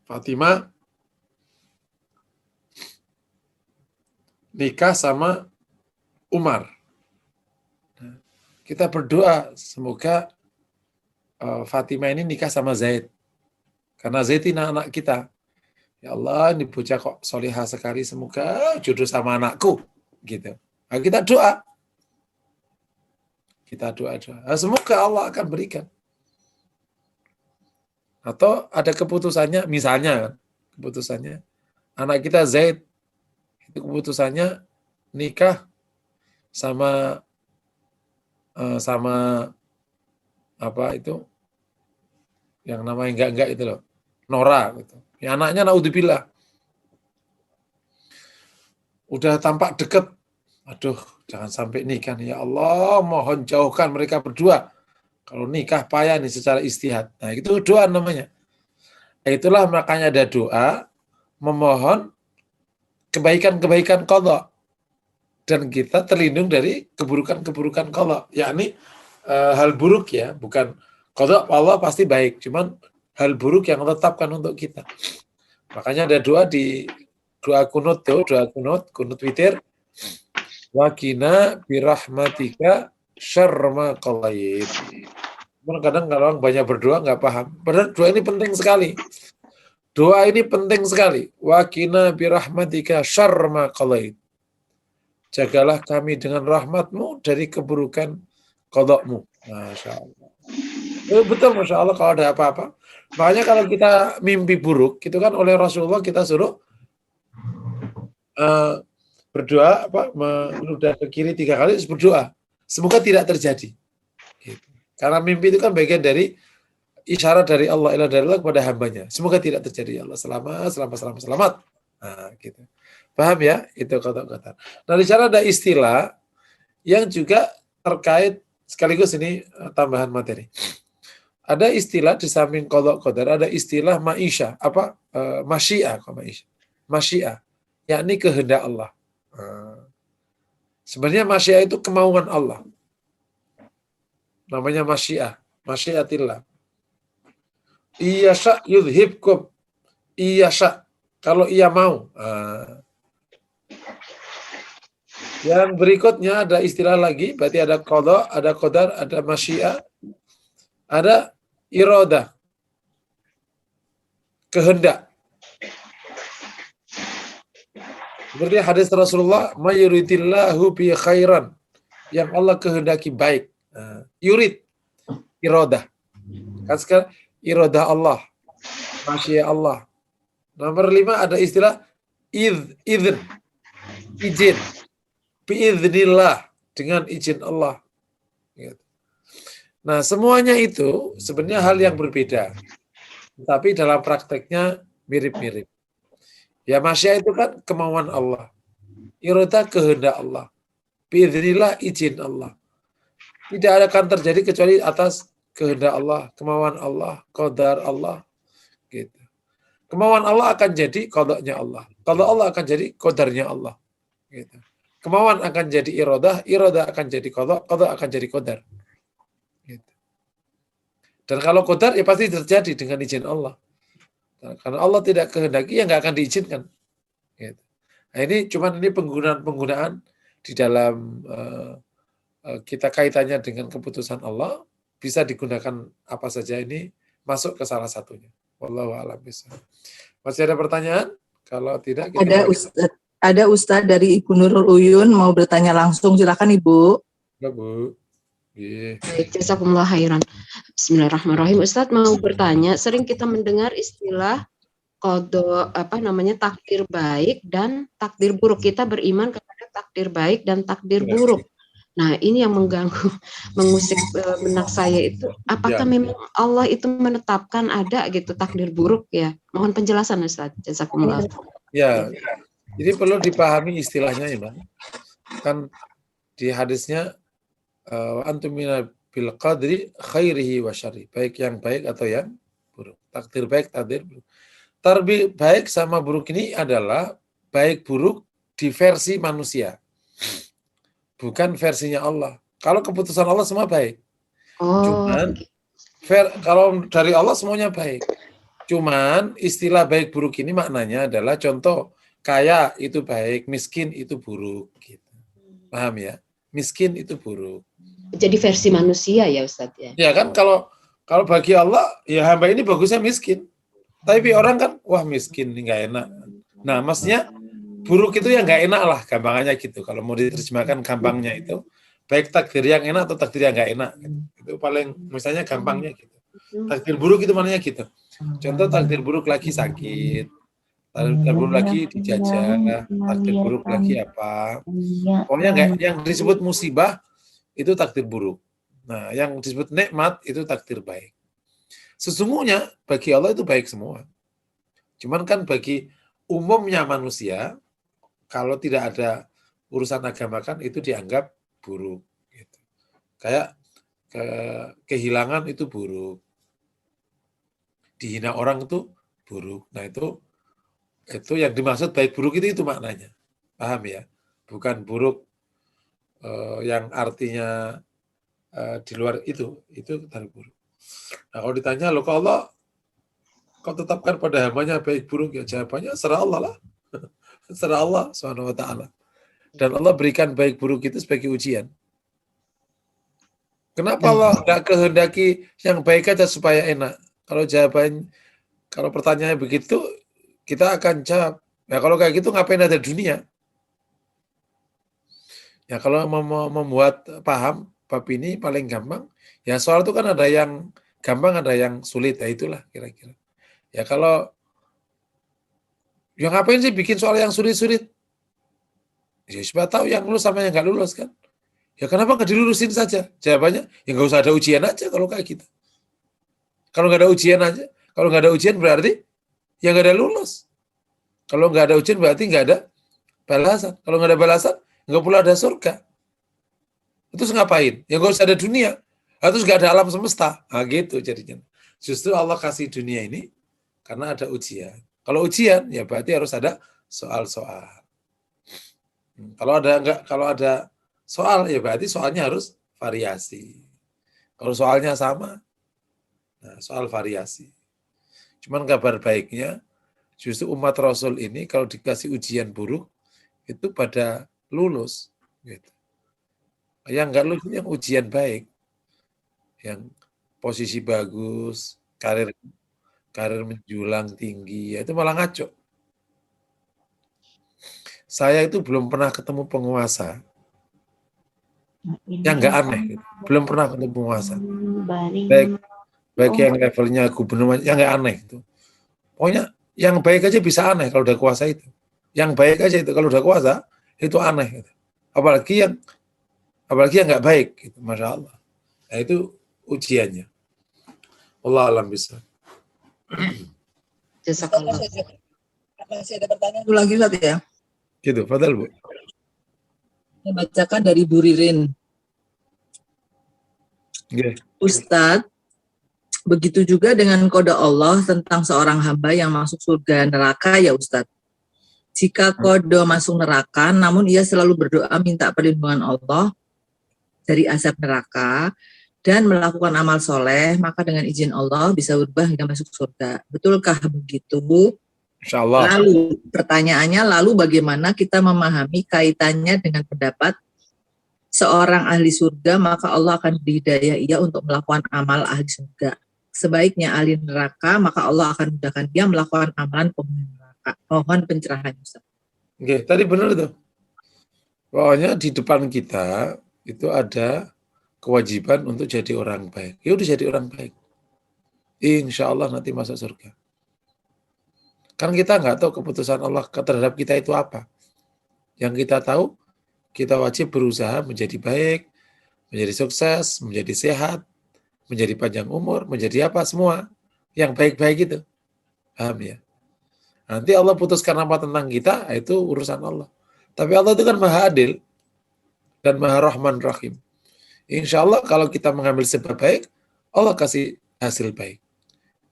Fatimah nikah sama Umar. Kita berdoa semoga Fatimah ini nikah sama Zaid. Karena Zaid ini anak kita. Ya Allah, ini bocah kok solihah sekali, semoga jodoh sama anakku. Gitu. Nah, kita doa. Nah, semoga Allah akan berikan. Atau ada keputusannya, misalnya keputusannya anak kita Zaid, itu keputusannya nikah sama apa itu yang namanya enggak itu loh, Nora gitu. Ya, anaknya naudzubillah udah tampak deket, aduh jangan sampai nikah nih, ya Allah mohon jauhkan mereka berdua, kalau nikah payah nih secara istihad. Nah itu doa namanya. Itulah makanya ada doa memohon kebaikan-kebaikan qadha dan kita terlindung dari keburukan-keburukan qadha, yakni hal buruk ya, bukan qada Allah pasti baik, cuman hal buruk yang tetapkan untuk kita. Makanya ada doa di doa kunut tuh, doa kunut witir. Wakina birahmatika syarma qadait. Kadang kalau banyak berdoa nggak paham. Padahal doa ini penting sekali. Doa ini penting sekali. Wakina birahmatika syarma qadait. Jagalah kami dengan rahmatmu dari keburukan qada'mu. Masya Allah. Betul, Masya Allah, kalau ada apa-apa. Makanya kalau kita mimpi buruk, itu kan oleh Rasulullah kita suruh berdoa, meludah ke kiri 3 kali, terus berdoa. Semoga tidak terjadi. Gitu. Karena mimpi itu kan bagian dari isyarat dari Allah, ilah dari Allah kepada hambanya. Semoga tidak terjadi, ya Allah. Selamat. Nah, gitu. Paham ya? Itu kata-kata. Nah, di sana ada istilah yang juga terkait, sekaligus ini tambahan materi. Ada istilah di samping qada qadar, ada istilah maisha, masyiah, masyiah, yakni kehendak Allah. Sebenarnya masyiah itu kemauan Allah. Namanya masyiah, masyiatillah. Iyasha yudhibkum, iyasha, kalau ia mau. Yang berikutnya ada istilah lagi, berarti ada qada, ada qadar, ada masyiah, ada iradah, kehendak. Seperti hadis Rasulullah, mayuridillahu bi khairan, yang Allah kehendaki baik. Yurid, iradah. Kan sekarang iradah Allah, masyiah Allah. Nomor 5 ada istilah izin, izin. Biiznillah, dengan izin Allah. Nah, semuanya itu sebenarnya hal yang berbeda. Tapi dalam prakteknya mirip-mirip. Ya, masyiah itu kan kemauan Allah. Iradah kehendak Allah. Biiznillah, izin Allah. Tidak akan terjadi kecuali atas kehendak Allah, kemauan Allah, qadar Allah. Gitu. Kemauan Allah akan jadi qadanya Allah. Qada Allah akan jadi qadarnya Allah. Gitu. Kemauan akan jadi iradah akan jadi qada akan jadi qadar. Gitu. Dan kalau qadar ya pasti terjadi dengan izin Allah. Karena Allah tidak kehendaki, ya nggak akan diizinkan. Gitu. Nah, ini penggunaan di dalam kita kaitannya dengan keputusan Allah, bisa digunakan apa saja, ini masuk ke salah satunya. Wallahu a'lam bishawab. Masih ada pertanyaan? Kalau tidak, kita ada Ustadz dari Ibu Nurul Uyun mau bertanya langsung, silakan Ibu. Ya, Bu. Yeah. Baik, jazakumullah khairan. Bismillahirrahmanirrahim. Ustadz mau bertanya, sering kita mendengar istilah takdir baik dan takdir buruk. Kita beriman kepada takdir baik dan takdir buruk. Nah, ini yang mengganggu, mengusik benak saya itu. Apakah memang Allah itu menetapkan ada gitu takdir buruk ya? Mohon penjelasan Ustaz. Jazakumullah. Ya, jadi perlu dipahami istilahnya ya, Bang. Kan di hadisnya antum bil qadri khairihi wa syarri, baik yang baik atau yang buruk. Takdir baik, takdir buruk. Takdir baik sama buruk ini adalah baik buruk di versi manusia. Bukan versinya Allah. Kalau keputusan Allah semua baik. Cuman kalau dari Allah semuanya baik. Cuman istilah baik buruk ini maknanya adalah contoh, kaya itu baik, miskin itu buruk. Gitu. Paham ya? Miskin itu buruk. Jadi versi manusia ya Ustadz ya? Ya kan, kalau bagi Allah, ya hamba ini bagusnya miskin. Tapi orang kan, wah miskin, ini nggak enak. Nah, maksudnya buruk itu ya nggak enak lah, gampangannya gitu. Kalau mau diterjemahkan gampangnya itu, baik takdir yang enak atau takdir yang nggak enak. Gitu. Itu paling, misalnya gampangnya gitu. Takdir buruk itu maknanya gitu. Contoh, takdir buruk lagi sakit, takdir buruk lagi dijajah, takdir buruk lagi apa. Pokoknya nggak, yang disebut musibah itu takdir buruk. Nah, yang disebut nikmat itu takdir baik. Sesungguhnya bagi Allah itu baik semua. Cuman kan bagi umumnya manusia, kalau tidak ada urusan agama kan itu dianggap buruk. Gitu. Kayak kehilangan itu buruk. Dihina orang itu buruk. Nah itu yang dimaksud baik buruk itu maknanya. Paham ya? Bukan buruk yang artinya di luar itu takdir buruk. Nah kalau ditanya loh, kalau Allah kau tetapkan pada hambanya baik buruk, ya jawabannya serah Allah lah. Serah Allah Subhanahu wa taala. Dan Allah berikan baik buruk itu sebagai ujian. Kenapa Allah nggak kehendaki yang baik aja supaya enak? Kalau pertanyaannya begitu, kita akan jawab, ya kalau kayak gitu ngapain ada dunia? Ya kalau mau membuat paham bab ini paling gampang, ya soal itu kan ada yang gampang, ada yang sulit, ya itulah kira-kira. Ya kalau yang ngapain sih bikin soal yang sulit-sulit? Ya supaya tahu yang lulus sama yang nggak lulus kan. Ya kenapa nggak dilulusin saja? Jawabannya, ya nggak usah ada ujian aja kalau kayak gitu. Kalau nggak ada ujian aja, kalau nggak ada ujian berarti ya nggak ada lulus. Kalau nggak ada ujian berarti nggak ada balasan. Kalau nggak ada balasan, nggak pula ada surga. Terus ngapain? Ya nggak usah ada dunia. Terus nggak ada alam semesta. Nah gitu jadinya. Justru Allah kasih dunia ini karena ada ujian. Kalau ujian, ya berarti harus ada soal-soal. Kalau ada soal, ya berarti soalnya harus variasi. Kalau soalnya sama, nah soal variasi. Cuman kabar baiknya, justru umat Rasul ini kalau dikasih ujian buruk, itu pada lulus. Gitu. Yang nggak lulus yang ujian baik. Yang posisi bagus, karir menjulang tinggi, ya itu malah ngaco. Saya itu belum pernah ketemu penguasa yang nggak aneh, gitu. Belum pernah ketemu penguasa. Baik yang levelnya gubernur, yang nggak aneh itu. Pokoknya yang baik aja bisa aneh kalau udah kuasa itu. Yang baik aja itu kalau udah kuasa itu aneh. Gitu. Apalagi yang nggak baik, gitu. Masya Allah. Nah itu ujiannya. Allah alam bisa. Jazakallah. Masih ada pertanyaan dulu lagi Ustaz ya. Gitu, Fadal Bu. Saya bacakan dari Bu Ririn. Okay. Ustadz, begitu juga dengan kode Allah tentang seorang hamba yang masuk surga neraka ya Ustadz. Jika kode masuk neraka, namun ia selalu berdoa minta perlindungan Allah dari azab neraka dan melakukan amal soleh, maka dengan izin Allah bisa berubah hingga masuk surga. Betulkah begitu? Insyaallah. Lalu pertanyaannya, bagaimana kita memahami kaitannya dengan pendapat seorang ahli surga, maka Allah akan beri hidayah ia untuk melakukan amal ahli surga. Sebaiknya ahli neraka, maka Allah akan mudahkan dia melakukan amalan penghuni neraka. Mohon pencerahan Ustaz. Oke, tadi benar tuh. Pokoknya di depan kita itu ada kewajiban untuk jadi orang baik. Ya udah jadi orang baik. Insya Allah nanti masuk surga. Kan kita nggak tahu keputusan Allah terhadap kita itu apa. Yang kita tahu, kita wajib berusaha menjadi baik, menjadi sukses, menjadi sehat, menjadi panjang umur, menjadi apa semua. Yang baik-baik itu. Paham ya? Nanti Allah putuskan apa tentang kita, itu urusan Allah. Tapi Allah itu kan maha adil dan maha rahman rahim. Insya Allah kalau kita mengambil sebab baik, Allah kasih hasil baik.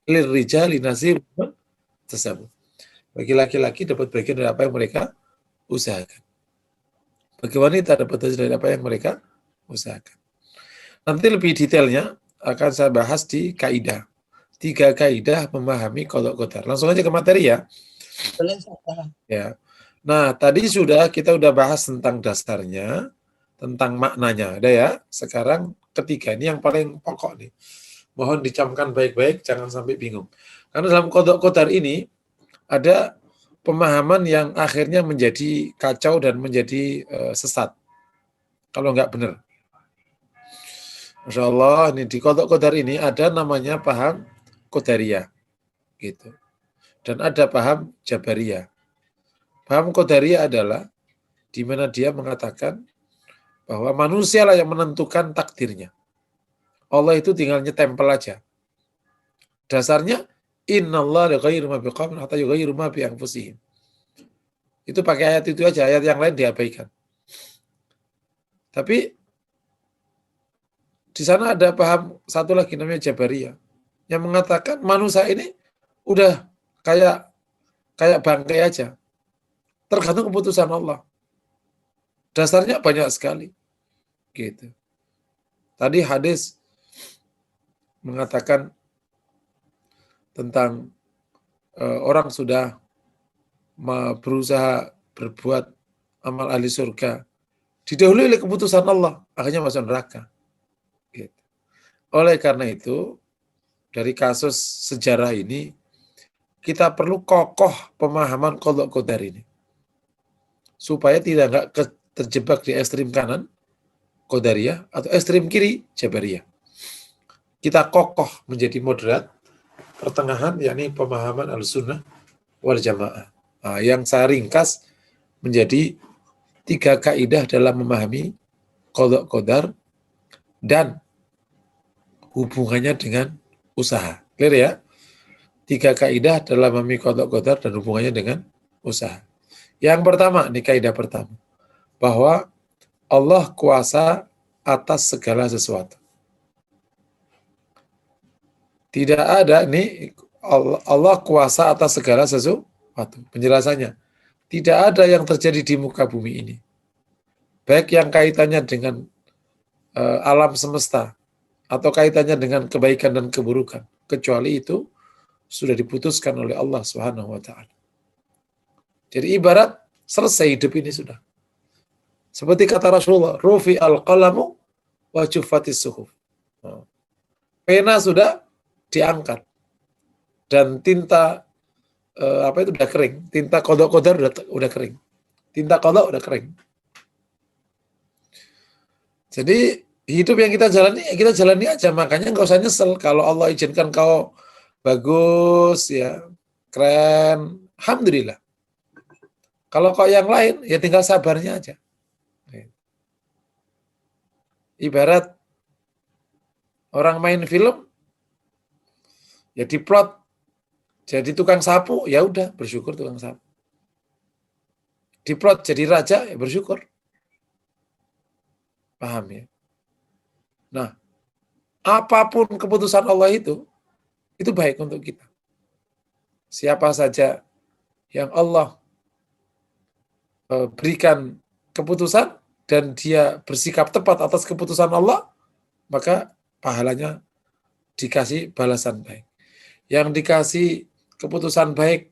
Lirijali nasib tersebut. Bagi laki-laki dapat bagian dari apa yang mereka usahakan. Bagi wanita dapat hasil dari apa yang mereka usahakan. Nanti lebih detailnya akan saya bahas di kaidah. 3 kaidah memahami qadha qadar. Langsung aja ke materi ya. Ya. Nah, tadi kita udah bahas tentang dasarnya, tentang maknanya. Ada ya. Sekarang ketiga, ini yang paling pokok nih. Mohon dicamkan baik-baik, jangan sampai bingung. Karena dalam qadha qadar ini ada pemahaman yang akhirnya menjadi kacau dan menjadi sesat. Kalau nggak benar. Masya Allah, ini di qadha qadar ini ada namanya paham Qadariyah. Gitu. Dan ada paham Jabariyah. Paham Qadariyah adalah di mana dia mengatakan bahwa manusia lah yang menentukan takdirnya. Allah itu tinggal nyetempel aja. Dasarnya innallaha la yughayyiru ma biqaumin hatta yughayyiru ma bi anfusihim. Itu pakai ayat itu aja, ayat yang lain diabaikan. Tapi di sana ada paham satu lagi namanya Jabariyah yang mengatakan manusia ini udah kayak bangkai aja. Tergantung keputusan Allah. Dasarnya banyak sekali. Gitu. Tadi hadis mengatakan tentang orang sudah berusaha berbuat amal ahli surga, didahului oleh keputusan Allah, akhirnya masuk neraka. Gitu. Oleh karena itu, dari kasus sejarah ini, kita perlu kokoh pemahaman qadha qadar ini. Supaya tidak terjebak di ekstrim kanan, Qadariyah, atau ekstrim kiri, Jabariyah. Kita kokoh menjadi moderat, pertengahan, yakni pemahaman Ahlussunnah wal Jamaah. Nah, yang saya ringkas menjadi 3 kaidah dalam memahami qadha qadar dan hubungannya dengan usaha. Clear ya? 3 kaidah dalam memahami qadha qadar dan hubungannya dengan usaha. Yang pertama, ini kaidah pertama, bahwa Allah kuasa atas segala sesuatu. Tidak ada, ini Allah kuasa atas segala sesuatu. Penjelasannya, tidak ada yang terjadi di muka bumi ini, baik yang kaitannya dengan alam semesta atau kaitannya dengan kebaikan dan keburukan, kecuali itu sudah diputuskan oleh Allah Subhanahu wa taala. Jadi ibarat selesai hidup ini sudah. Seperti kata Rasulullah, rufi al-qalamu wa juffatis suhuf. Pena sudah diangkat dan tinta itu udah kering, tinta qadha qadar udah kering, tinta qadha udah kering. Jadi hidup yang kita jalani aja, makanya nggak usah nyesel kalau Allah izinkan kau bagus ya, keren, alhamdulillah. Kalau kau yang lain ya tinggal sabarnya aja. Ibarat orang main film ya diplot jadi tukang sapu, ya udah bersyukur tukang sapu. Diplot jadi raja, ya bersyukur. Paham ya? Nah, apapun keputusan Allah itu baik untuk kita. Siapa saja yang Allah berikan keputusan dan dia bersikap tepat atas keputusan Allah, maka pahalanya dikasih balasan baik. Yang dikasih keputusan baik,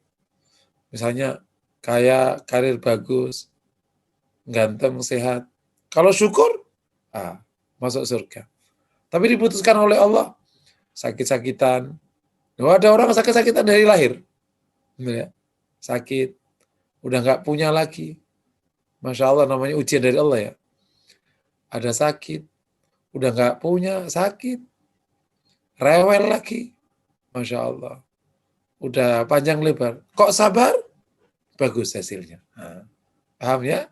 misalnya kaya, karir bagus, ganteng, sehat. Kalau syukur, masuk surga. Tapi diputuskan oleh Allah, sakit-sakitan. Ada orang sakit-sakitan dari lahir. Sakit, udah nggak punya lagi. Masya Allah, namanya ujian dari Allah ya. Ada sakit, udah nggak punya, sakit. Rewel lagi. Masya Allah. Udah panjang lebar. Kok sabar? Bagus hasilnya. Paham ya?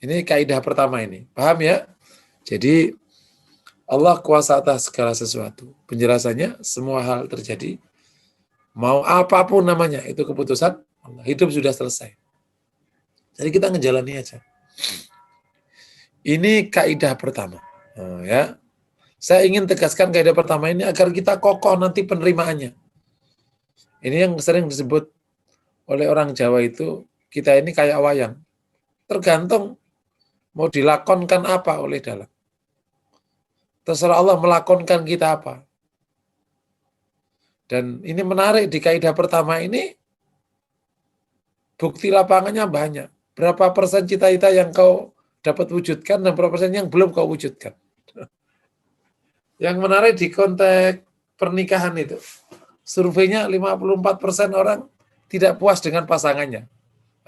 Ini kaidah pertama ini. Paham ya? Jadi Allah kuasa atas segala sesuatu. Penjelasannya, semua hal terjadi. Mau apapun namanya, itu keputusan Allah. Hidup sudah selesai. Jadi kita ngejalani aja. Ini kaidah pertama. Ya. Saya ingin tegaskan kaidah pertama ini agar kita kokoh nanti penerimaannya. Ini yang sering disebut oleh orang Jawa itu, kita ini kayak wayang. Tergantung mau dilakonkan apa oleh dalam. Terserah Allah melakonkan kita apa. Dan ini menarik di kaidah pertama ini, bukti lapangannya banyak. Berapa persen cita-cita yang kau dapat wujudkan dan berapa persen yang belum kau wujudkan. Yang menarik di konteks pernikahan itu, surveinya 54% orang tidak puas dengan pasangannya.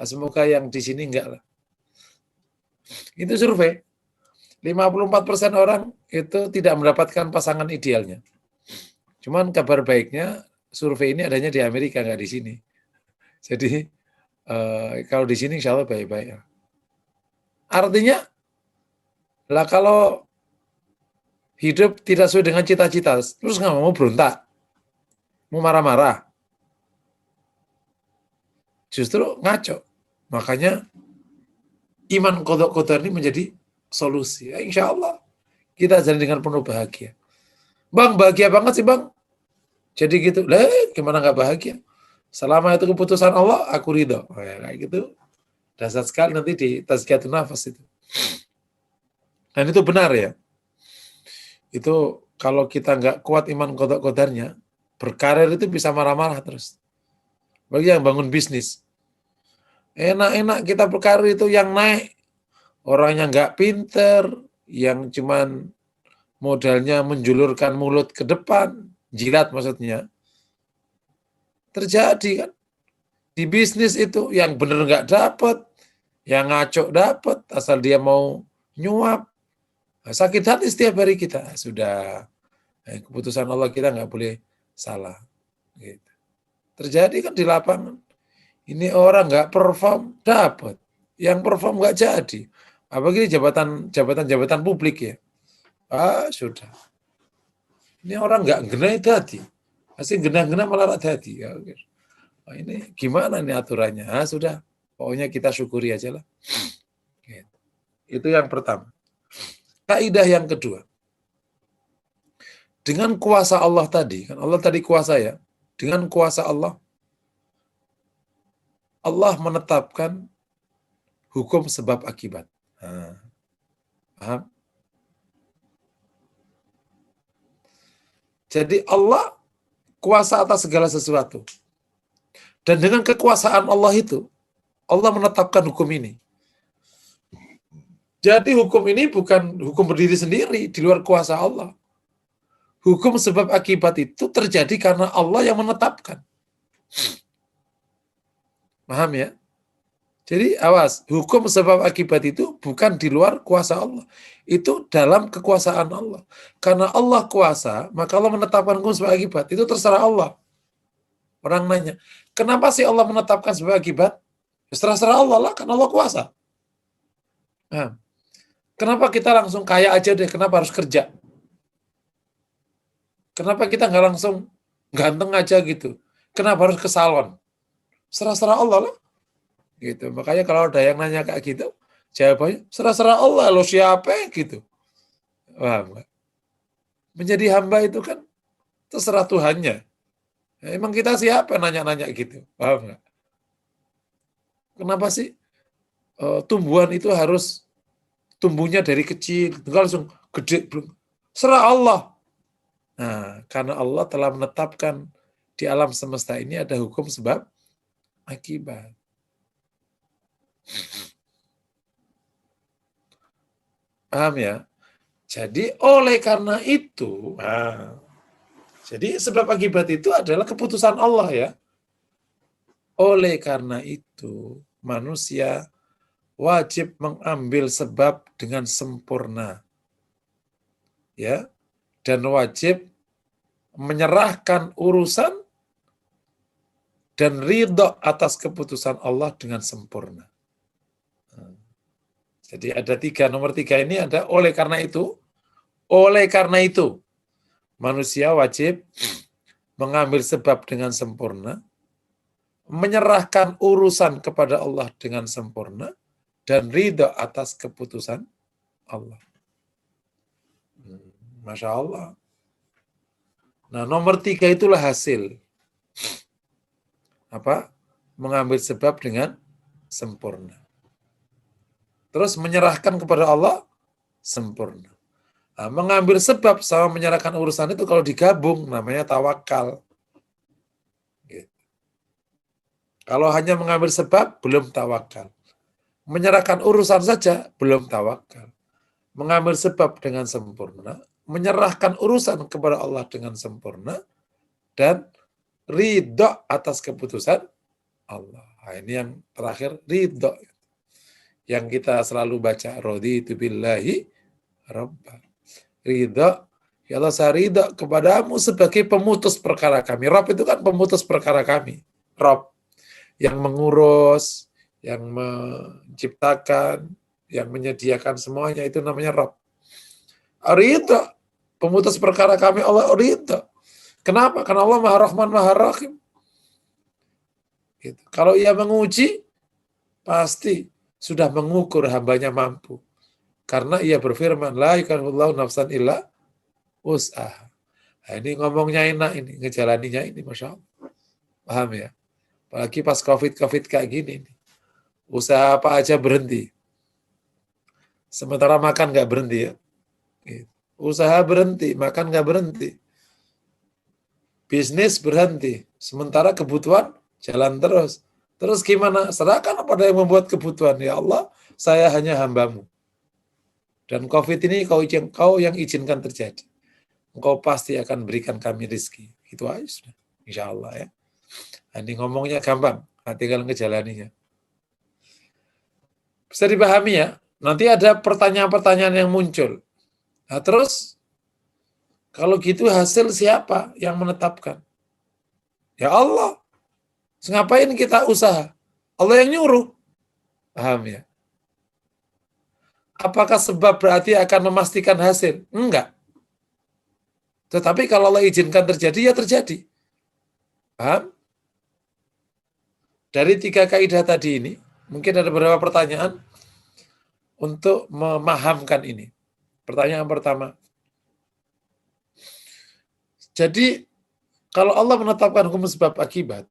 Semoga yang di sini enggak lah. Itu survei. 54% orang itu tidak mendapatkan pasangan idealnya. Cuman kabar baiknya, survei ini adanya di Amerika, enggak di sini. Jadi, kalau di sini insya Allah baik-baik. Artinya, lah kalau hidup tidak sesuai dengan cita-cita, terus nggak mau berontak, mau marah-marah, justru ngaco. Makanya iman qadha qadar ini menjadi solusi. Ya, insya Allah kita jadi dengan penuh bahagia. Bang, bahagia banget sih bang. Jadi gitu, lah gimana nggak bahagia? Selama itu keputusan Allah, aku ridho. Kayak gitu, dasar sekali nanti di tazkiyatun nafas itu. Dan itu benar ya. Itu kalau kita nggak kuat iman qada qadarnya, berkarir itu bisa marah-marah terus. Bagi yang bangun bisnis, enak-enak kita berkarir itu yang naik, orangnya nggak pinter, yang cuman modalnya menjulurkan mulut ke depan, jilat maksudnya. Terjadi kan di bisnis itu yang bener nggak dapet, yang ngaco dapet, asal dia mau nyuap. Sakit hati setiap hari kita. Sudah, keputusan Allah kita nggak boleh salah. Gitu. Terjadi kan di lapangan. Ini orang nggak perform, dapat. Yang perform nggak jadi. Apalagi jabatan publik ya. Sudah. Ini orang nggak genah itu hati. Masih genah-genah malah hati. Ya, ini gimana nih aturannya? Sudah. Pokoknya kita syukuri aja lah. Gitu. Itu yang pertama. Kaidah yang kedua. Dengan kuasa Allah tadi, kan Allah tadi kuasa ya. Dengan kuasa Allah, Allah menetapkan hukum sebab akibat. Paham? Jadi Allah kuasa atas segala sesuatu. Dan dengan kekuasaan Allah itu, Allah menetapkan hukum ini. Jadi hukum ini bukan hukum berdiri sendiri di luar kuasa Allah. Hukum sebab akibat itu terjadi karena Allah yang menetapkan. Paham ya? Jadi awas, hukum sebab akibat itu bukan di luar kuasa Allah. Itu dalam kekuasaan Allah. Karena Allah kuasa, maka Allah menetapkan hukum sebab akibat. Itu terserah Allah. Orang nanya, kenapa sih Allah menetapkan sebab akibat? Terserah Allah lah, karena Allah kuasa. Nah, kenapa kita langsung kaya aja deh, kenapa harus kerja? Kenapa kita nggak langsung ganteng aja gitu? Kenapa harus ke salon? Serah-serah Allah lah. Gitu. Makanya kalau ada yang nanya kayak gitu, jawabannya serah-serah Allah, lo siapa gitu. Wah, menjadi hamba itu kan terserah Tuhannya. Emang kita siapa nanya-nanya gitu? Paham nggak? Kenapa sih tumbuhan itu harus tumbuhnya dari kecil, enggak langsung gede? Serah Allah. Nah, karena Allah telah menetapkan di alam semesta ini ada hukum sebab akibat. Paham ya? Jadi oleh karena itu, jadi sebab akibat itu adalah keputusan Allah ya. Oleh karena itu, manusia wajib mengambil sebab dengan sempurna. Ya. Dan wajib menyerahkan urusan dan ridho atas keputusan Allah dengan sempurna. Jadi ada 3, nomor 3 ini ada oleh karena itu, manusia wajib mengambil sebab dengan sempurna, menyerahkan urusan kepada Allah dengan sempurna, dan ridho atas keputusan Allah. Masya Allah. Nah, nomor 3 itulah hasil. Apa? Mengambil sebab dengan sempurna. Terus menyerahkan kepada Allah sempurna. Nah, mengambil sebab sama menyerahkan urusan itu kalau digabung namanya tawakal. Gitu. Kalau hanya mengambil sebab belum tawakal. Menyerahkan urusan saja belum tawakal. Mengambil sebab dengan sempurna, menyerahkan urusan kepada Allah dengan sempurna, dan ridho atas keputusan Allah. Nah, ini yang terakhir, ridho. Yang kita selalu baca, raditu billahi rabba. Ridho, ya Allah saya ridho kepadamu sebagai pemutus perkara kami. Rabb itu kan pemutus perkara kami. Rabb yang mengurus, yang menciptakan, yang menyediakan semuanya, itu namanya Rabb. Ridho, pemutus perkara kami Allah ridho. Kenapa? Karena Allah Maha Rahman, Maha Rahim. Gitu. Kalau ia menguji, pasti sudah mengukur hambanya mampu. Karena ia berfirman, la yukallifullahu nafsan illa wus'aha. Nah, ini ngomongnya enak ini, ngejalaninya ini, Masya Allah. Paham ya? Apalagi pas COVID kayak gini. Usaha apa aja berhenti. Sementara makan nggak berhenti ya. Gitu. Usaha berhenti, makan nggak berhenti. Bisnis berhenti, sementara kebutuhan jalan terus. Terus gimana? Serahkan pada yang membuat kebutuhan. Ya Allah, saya hanya hamba-Mu. Dan COVID ini kau yang izinkan terjadi. Engkau pasti akan berikan kami rezeki. Itu aja sudah. Insya Allah ya. Ini ngomongnya gampang, tinggal ngejalaninya. Bisa dipahami ya? Nanti ada pertanyaan-pertanyaan yang muncul. Nah terus, kalau gitu hasil siapa yang menetapkan? Ya Allah. Terus ngapain kita usaha? Allah yang nyuruh. Paham ya? Apakah sebab berarti akan memastikan hasil? Enggak. Tetapi kalau Allah izinkan terjadi, ya terjadi. Paham? Dari 3 kaidah tadi ini, mungkin ada beberapa pertanyaan untuk memahamkan ini. Pertanyaan pertama. Jadi, kalau Allah menetapkan hukum sebab akibat,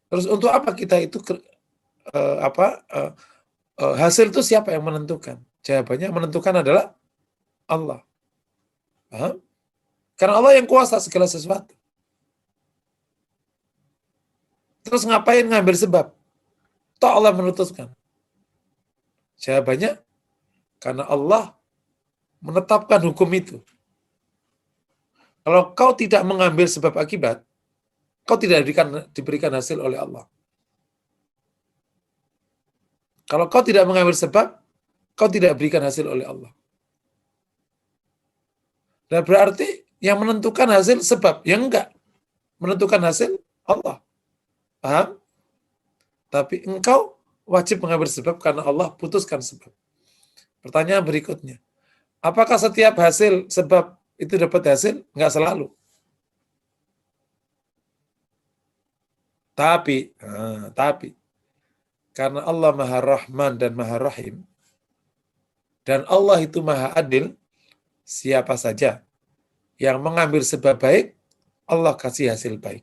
terus untuk apa kita itu hasil itu siapa yang menentukan? Jawabannya menentukan adalah Allah. Paham? Karena Allah yang kuasa segala sesuatu. Terus ngapain ngambil sebab? Toh Allah menentukan. Jawabannya, karena Allah menetapkan hukum itu. Kalau kau tidak mengambil sebab akibat, kau tidak diberikan hasil oleh Allah. Kalau kau tidak mengambil sebab, kau tidak berikan hasil oleh Allah. Dan berarti yang menentukan hasil sebab, yang enggak. Menentukan hasil Allah. Paham? Tapi engkau wajib mengambil sebab karena Allah putuskan sebab. Pertanyaan berikutnya. Apakah setiap hasil sebab itu dapat hasil? Enggak selalu. Tapi karena Allah Maha Rahman dan Maha Rahim, dan Allah itu Maha Adil, siapa saja yang mengambil sebab baik, Allah kasih hasil baik.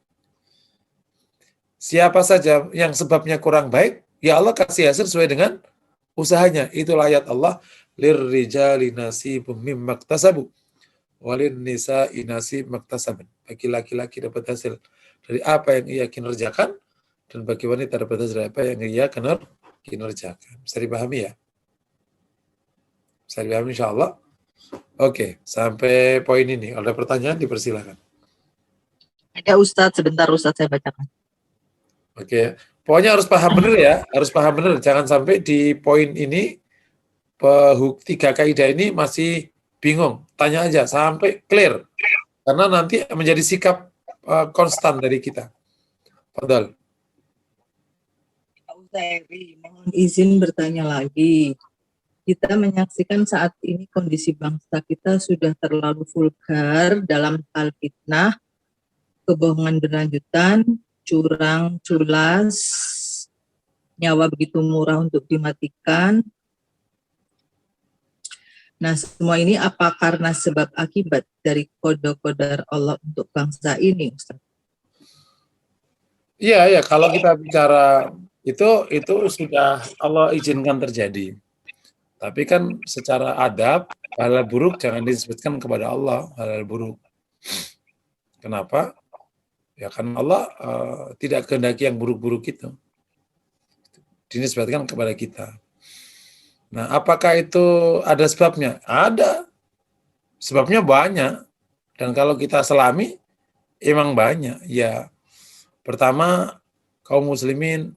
Siapa saja yang sebabnya kurang baik, ya Allah kasih hasil sesuai dengan usahanya. Itulah ayat Allah, lirrijali nasibum mimma iktasabu walin nisa'i nasibum iktasaban. Bagi laki-laki dapat hasil dari apa yang ia kinerjakan, dan bagi wanita dapat hasil dari apa yang ia kinerjakan. Bisa dipahami ya? Bisa dipahami insya Allah? Oke, sampai poin ini. Kalau ada pertanyaan, dipersilakan. Ada Ustadz, sebentar Ustadz saya bacakan. Oke, pokoknya harus paham benar ya, harus paham benar. Jangan sampai di poin ini 3 kaidah ini masih bingung. Tanya aja sampai clear, karena nanti menjadi sikap konstan dari kita. Padahal. Mohon izin bertanya lagi. Kita menyaksikan saat ini kondisi bangsa kita sudah terlalu vulgar dalam hal fitnah, kebohongan berlanjutan, curang, culas, nyawa begitu murah untuk dimatikan. Nah, semua ini apa karena sebab akibat dari qada Allah untuk bangsa ini, Ustaz? Iya, ya. Kalau kita bicara itu sudah Allah izinkan terjadi. Tapi kan secara adab, hal buruk jangan disebutkan kepada Allah, hal buruk. Kenapa? Ya karena Allah tidak kehendaki yang buruk-buruk itu dinisbatkan kepada kita. Nah, apakah itu ada sebabnya? Ada. Sebabnya banyak. Dan kalau kita selami, emang banyak. Ya, pertama, kaum muslimin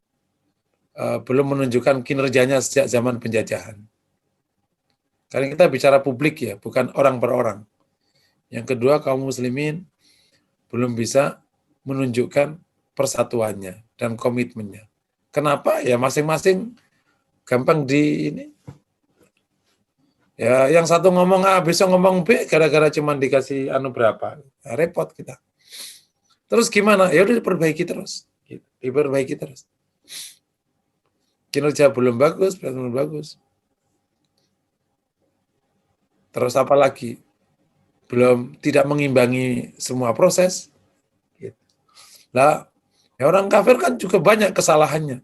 belum menunjukkan kinerjanya sejak zaman penjajahan. Karena kita bicara publik ya, bukan orang per orang. Yang kedua, kaum muslimin belum bisa menunjukkan persatuannya dan komitmennya. Kenapa? Ya masing-masing gampang di ini. Ya yang satu ngomong A, besok ngomong B, gara-gara cuma dikasih berapa. Ya, repot kita. Terus gimana? Ya udah diperbaiki terus. Diperbaiki terus. Kinerja belum bagus, belum bagus. Terus apa lagi? Belum tidak mengimbangi semua proses. Lah, ya orang kafir kan juga banyak kesalahannya.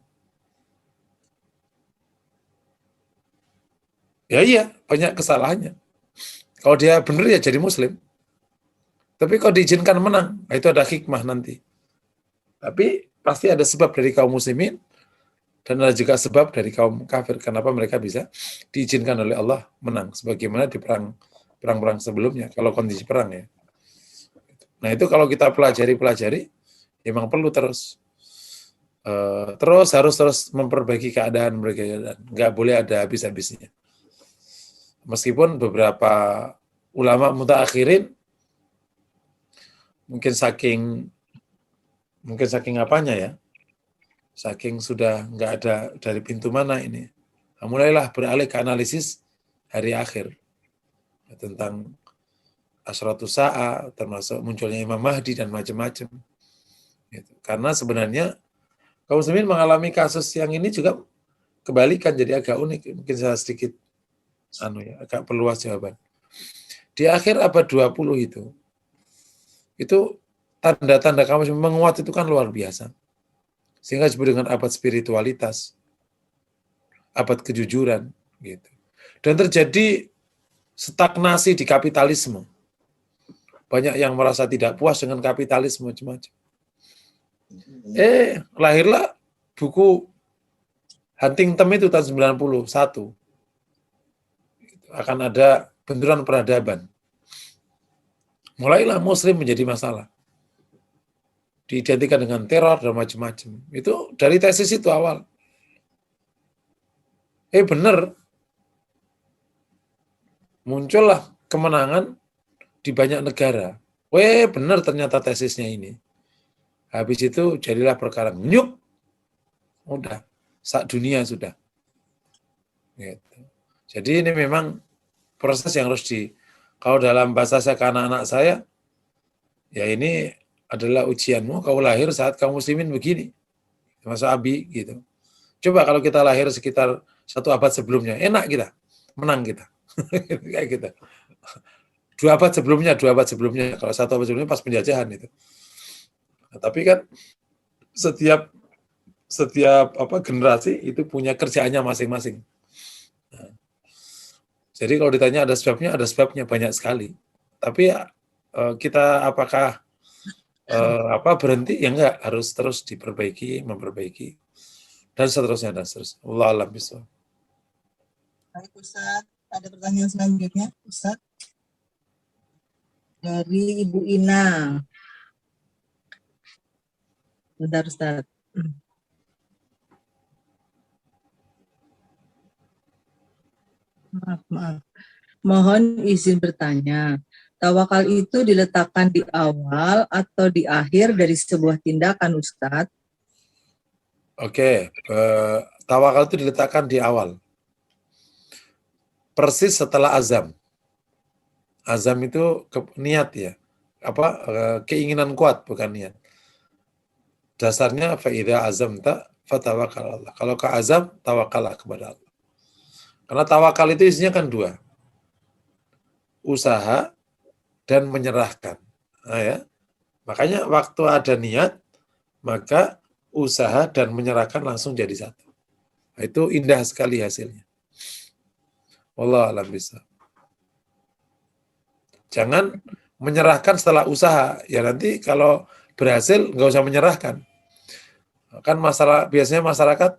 Ya iya, banyak kesalahannya. Kalau dia benar ya jadi muslim. Tapi kalau diizinkan menang, nah itu ada hikmah nanti. Tapi pasti ada sebab dari kaum muslimin dan ada juga sebab dari kaum kafir. Kenapa mereka bisa diizinkan oleh Allah menang. Sebagaimana di perang-perang sebelumnya, kalau kondisi perang ya. Nah itu kalau kita pelajari, memang perlu terus harus memperbaiki keadaan mereka dan nggak boleh ada habis-habisnya. Meskipun beberapa ulama mutaakhirin mungkin saking apanya ya, saking sudah nggak ada dari pintu mana ini, nah, mulailah beralih ke analisis hari akhir tentang Asyratus Sa'a, termasuk munculnya Imam Mahdi dan macam-macam. Gitu. Karena sebenarnya kaum muslimin mengalami kasus yang ini juga kebalikan, jadi agak unik. Mungkin saya sedikit agak perluas jawaban. Di akhir abad 20 itu tanda-tanda kaum muslimin menguat itu kan luar biasa. Sehingga disebut dengan abad spiritualitas, abad kejujuran gitu. Dan terjadi stagnasi di kapitalisme. Banyak yang merasa tidak puas dengan kapitalisme macam-macam. Lahirlah buku Huntington itu tahun 91. Akan ada benturan peradaban. Mulailah muslim menjadi masalah. Diidentikan dengan teror dan macam-macam. Itu dari tesis itu awal. Benar. Muncullah kemenangan di banyak negara. Benar ternyata tesisnya ini. Habis itu jadilah perkara nyuk. Udah, sak dunia sudah. Gitu. Jadi ini memang proses yang harus kalau dalam bahasa saya ke anak-anak saya, ya ini adalah ujianmu, kau lahir saat kaum muslimin begini. Termasuk Abi gitu. Coba kalau kita lahir sekitar 1 abad sebelumnya, enak kita, menang kita. Kayak gitu. 2 abad sebelumnya, kalau 1 abad sebelumnya pas penjajahan itu. Nah, tapi kan setiap generasi itu punya kerjaannya masing-masing. Nah, jadi kalau ditanya ada sebabnya banyak sekali. Tapi kita apakah berhenti? Ya enggak, harus terus memperbaiki dan seterusnya. Allah alam bisawab. Baik Ustaz, ada pertanyaan selanjutnya Ustaz dari Ibu Ina. Bentar Ustaz. Maaf. Mohon izin bertanya. Tawakal itu diletakkan di awal atau di akhir dari sebuah tindakan Ustaz? Oke, tawakal itu diletakkan di awal. Persis setelah azam. Azam itu niat ya. Keinginan kuat, bukan niat. Dasarnya fa'idha azamta fatawakal Allah. Kalau ke azam, tawakallah kepada Allah. Karena tawakal itu isinya kan 2. Usaha dan menyerahkan. Nah, ya. Makanya waktu ada niat, maka usaha dan menyerahkan langsung jadi satu. Nah, itu indah sekali hasilnya. Wallahu a'lam bishawab. Jangan menyerahkan setelah usaha. Ya nanti kalau berhasil nggak usah menyerahkan. Kan biasanya masyarakat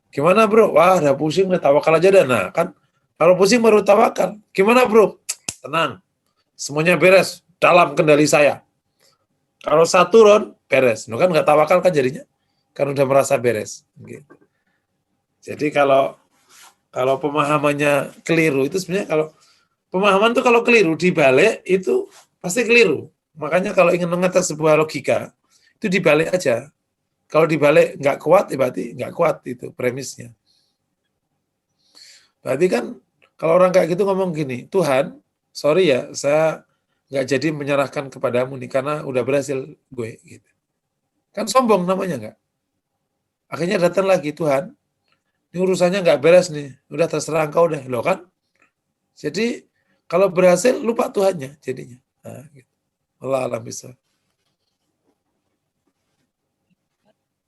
gimana bro? Wah udah pusing, udah tawakal aja dah. Nah kan kalau pusing baru tawakal. Gimana bro? Tenang, semuanya beres dalam kendali saya. Kalau satu ron beres, kan nggak tawakal kan jadinya, kan udah merasa beres. Gitu. Jadi kalau pemahamannya keliru itu sebenarnya kalau pemahaman itu kalau keliru dibalik itu pasti keliru. Makanya kalau ingin mengetes sebuah logika itu dibalik aja. Kalau dibalik nggak kuat, ya berarti nggak kuat itu premisnya. Berarti kan kalau orang kayak gitu ngomong gini, Tuhan, sorry ya, saya nggak jadi menyerahkan kepadamu nih karena udah berhasil gue. Gitu. Kan sombong namanya nggak? Akhirnya datang lagi, Tuhan, ini urusannya nggak beres nih, udah terserah engkau deh, loh kan? Jadi kalau berhasil lupa Tuhannya jadinya. Nah, gitu. Allah alam bisa.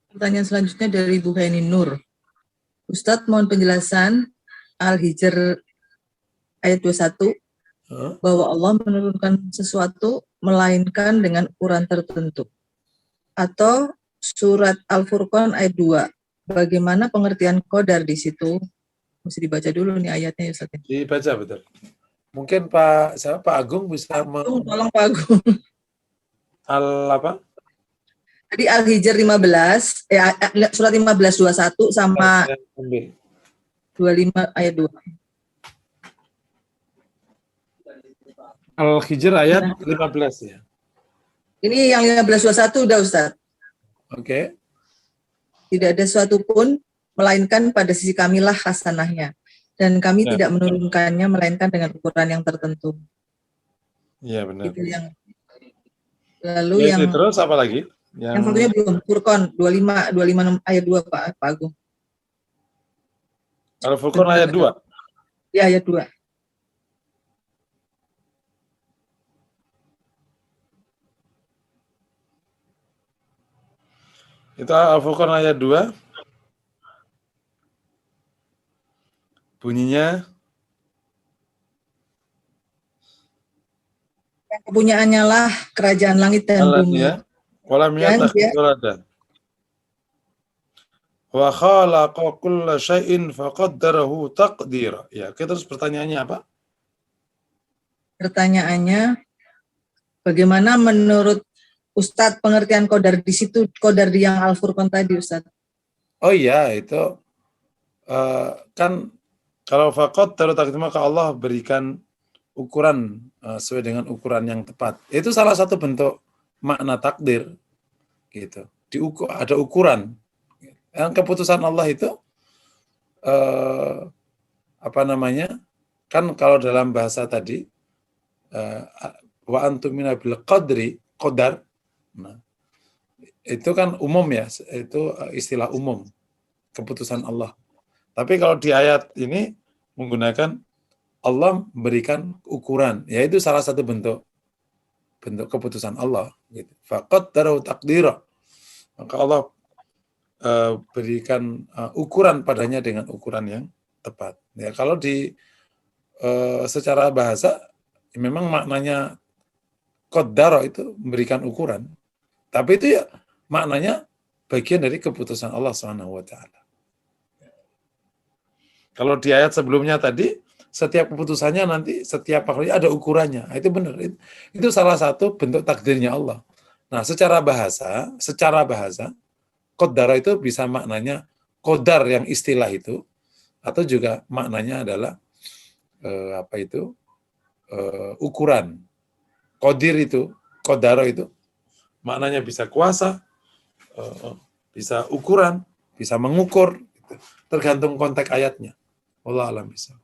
Pertanyaan selanjutnya dari Bu Haini Nur. Ustadz mohon penjelasan Al-Hijr ayat 21. bahwa Allah menurunkan sesuatu melainkan dengan ukuran tertentu. Atau surat Al-Furqan ayat 2. Bagaimana pengertian qadar di situ? Mesti dibaca dulu nih ayatnya ya Ustaz. Dibaca betul. Mungkin Pak Agung bisa Tolong Pak Agung. apa? Tadi Al-Hijr 15, surat 15 21 sama 25 ayat 2. Al-Hijr ayat 15 ya. Ini yang 15 21 udah Ustaz. Oke. Tidak ada suatu pun melainkan pada sisi kamilah hasanahnya. Dan kami tidak menurunkannya melainkan dengan ukuran yang tertentu. Iya benar. Itu yang lalu Ya, yang terus apa lagi? Yang satunya belum, Furqan 25 ayat 2 Pak Agung. Al-Furqan ayat 2. Ya, ayat 2. Itu Al-Furqan ayat 2. Bunyinya Yang kepunyaannya lah kerajaan langit dan bumi. ya. Walam yattakhidh wa khalaqa kulla syai'in faqaddarahu taqdira. Ya, terus pertanyaannya apa? Pertanyaannya, bagaimana menurut Ustadz pengertian qadar di situ, qadar di yang Al-Furqan tadi Ustadz? Oh iya, itu kan kalau faqaddara taqdira maka Allah berikan ukuran sesuai dengan ukuran yang tepat. Itu salah satu bentuk makna takdir gitu. Ada ukuran. Yang keputusan Allah itu apa namanya? Kan kalau dalam bahasa tadi wa antum mina bil qadri, qadar. Nah, itu kan umum ya, itu istilah umum keputusan Allah. Tapi kalau di ayat ini menggunakan Allah memberikan ukuran, yaitu salah satu bentuk keputusan Allah. Gitu. Faqaddarahu taqdira. Maka Allah berikan ukuran padanya dengan ukuran yang tepat. Ya, kalau di secara bahasa memang maknanya qaddara itu memberikan ukuran. Tapi itu ya maknanya bagian dari keputusan Allah Subhanahu wa taala. Kalau di ayat sebelumnya tadi setiap keputusannya nanti setiap makhluknya ada ukurannya. Itu benar. Itu salah satu bentuk takdirnya Allah. Nah, secara bahasa qaddara itu bisa maknanya qadar yang istilah itu, atau juga maknanya adalah ukuran. Qadir itu, qaddara itu maknanya bisa kuasa, bisa ukuran, bisa mengukur, gitu. Tergantung konteks ayatnya. Wallahu a'lam bishawab.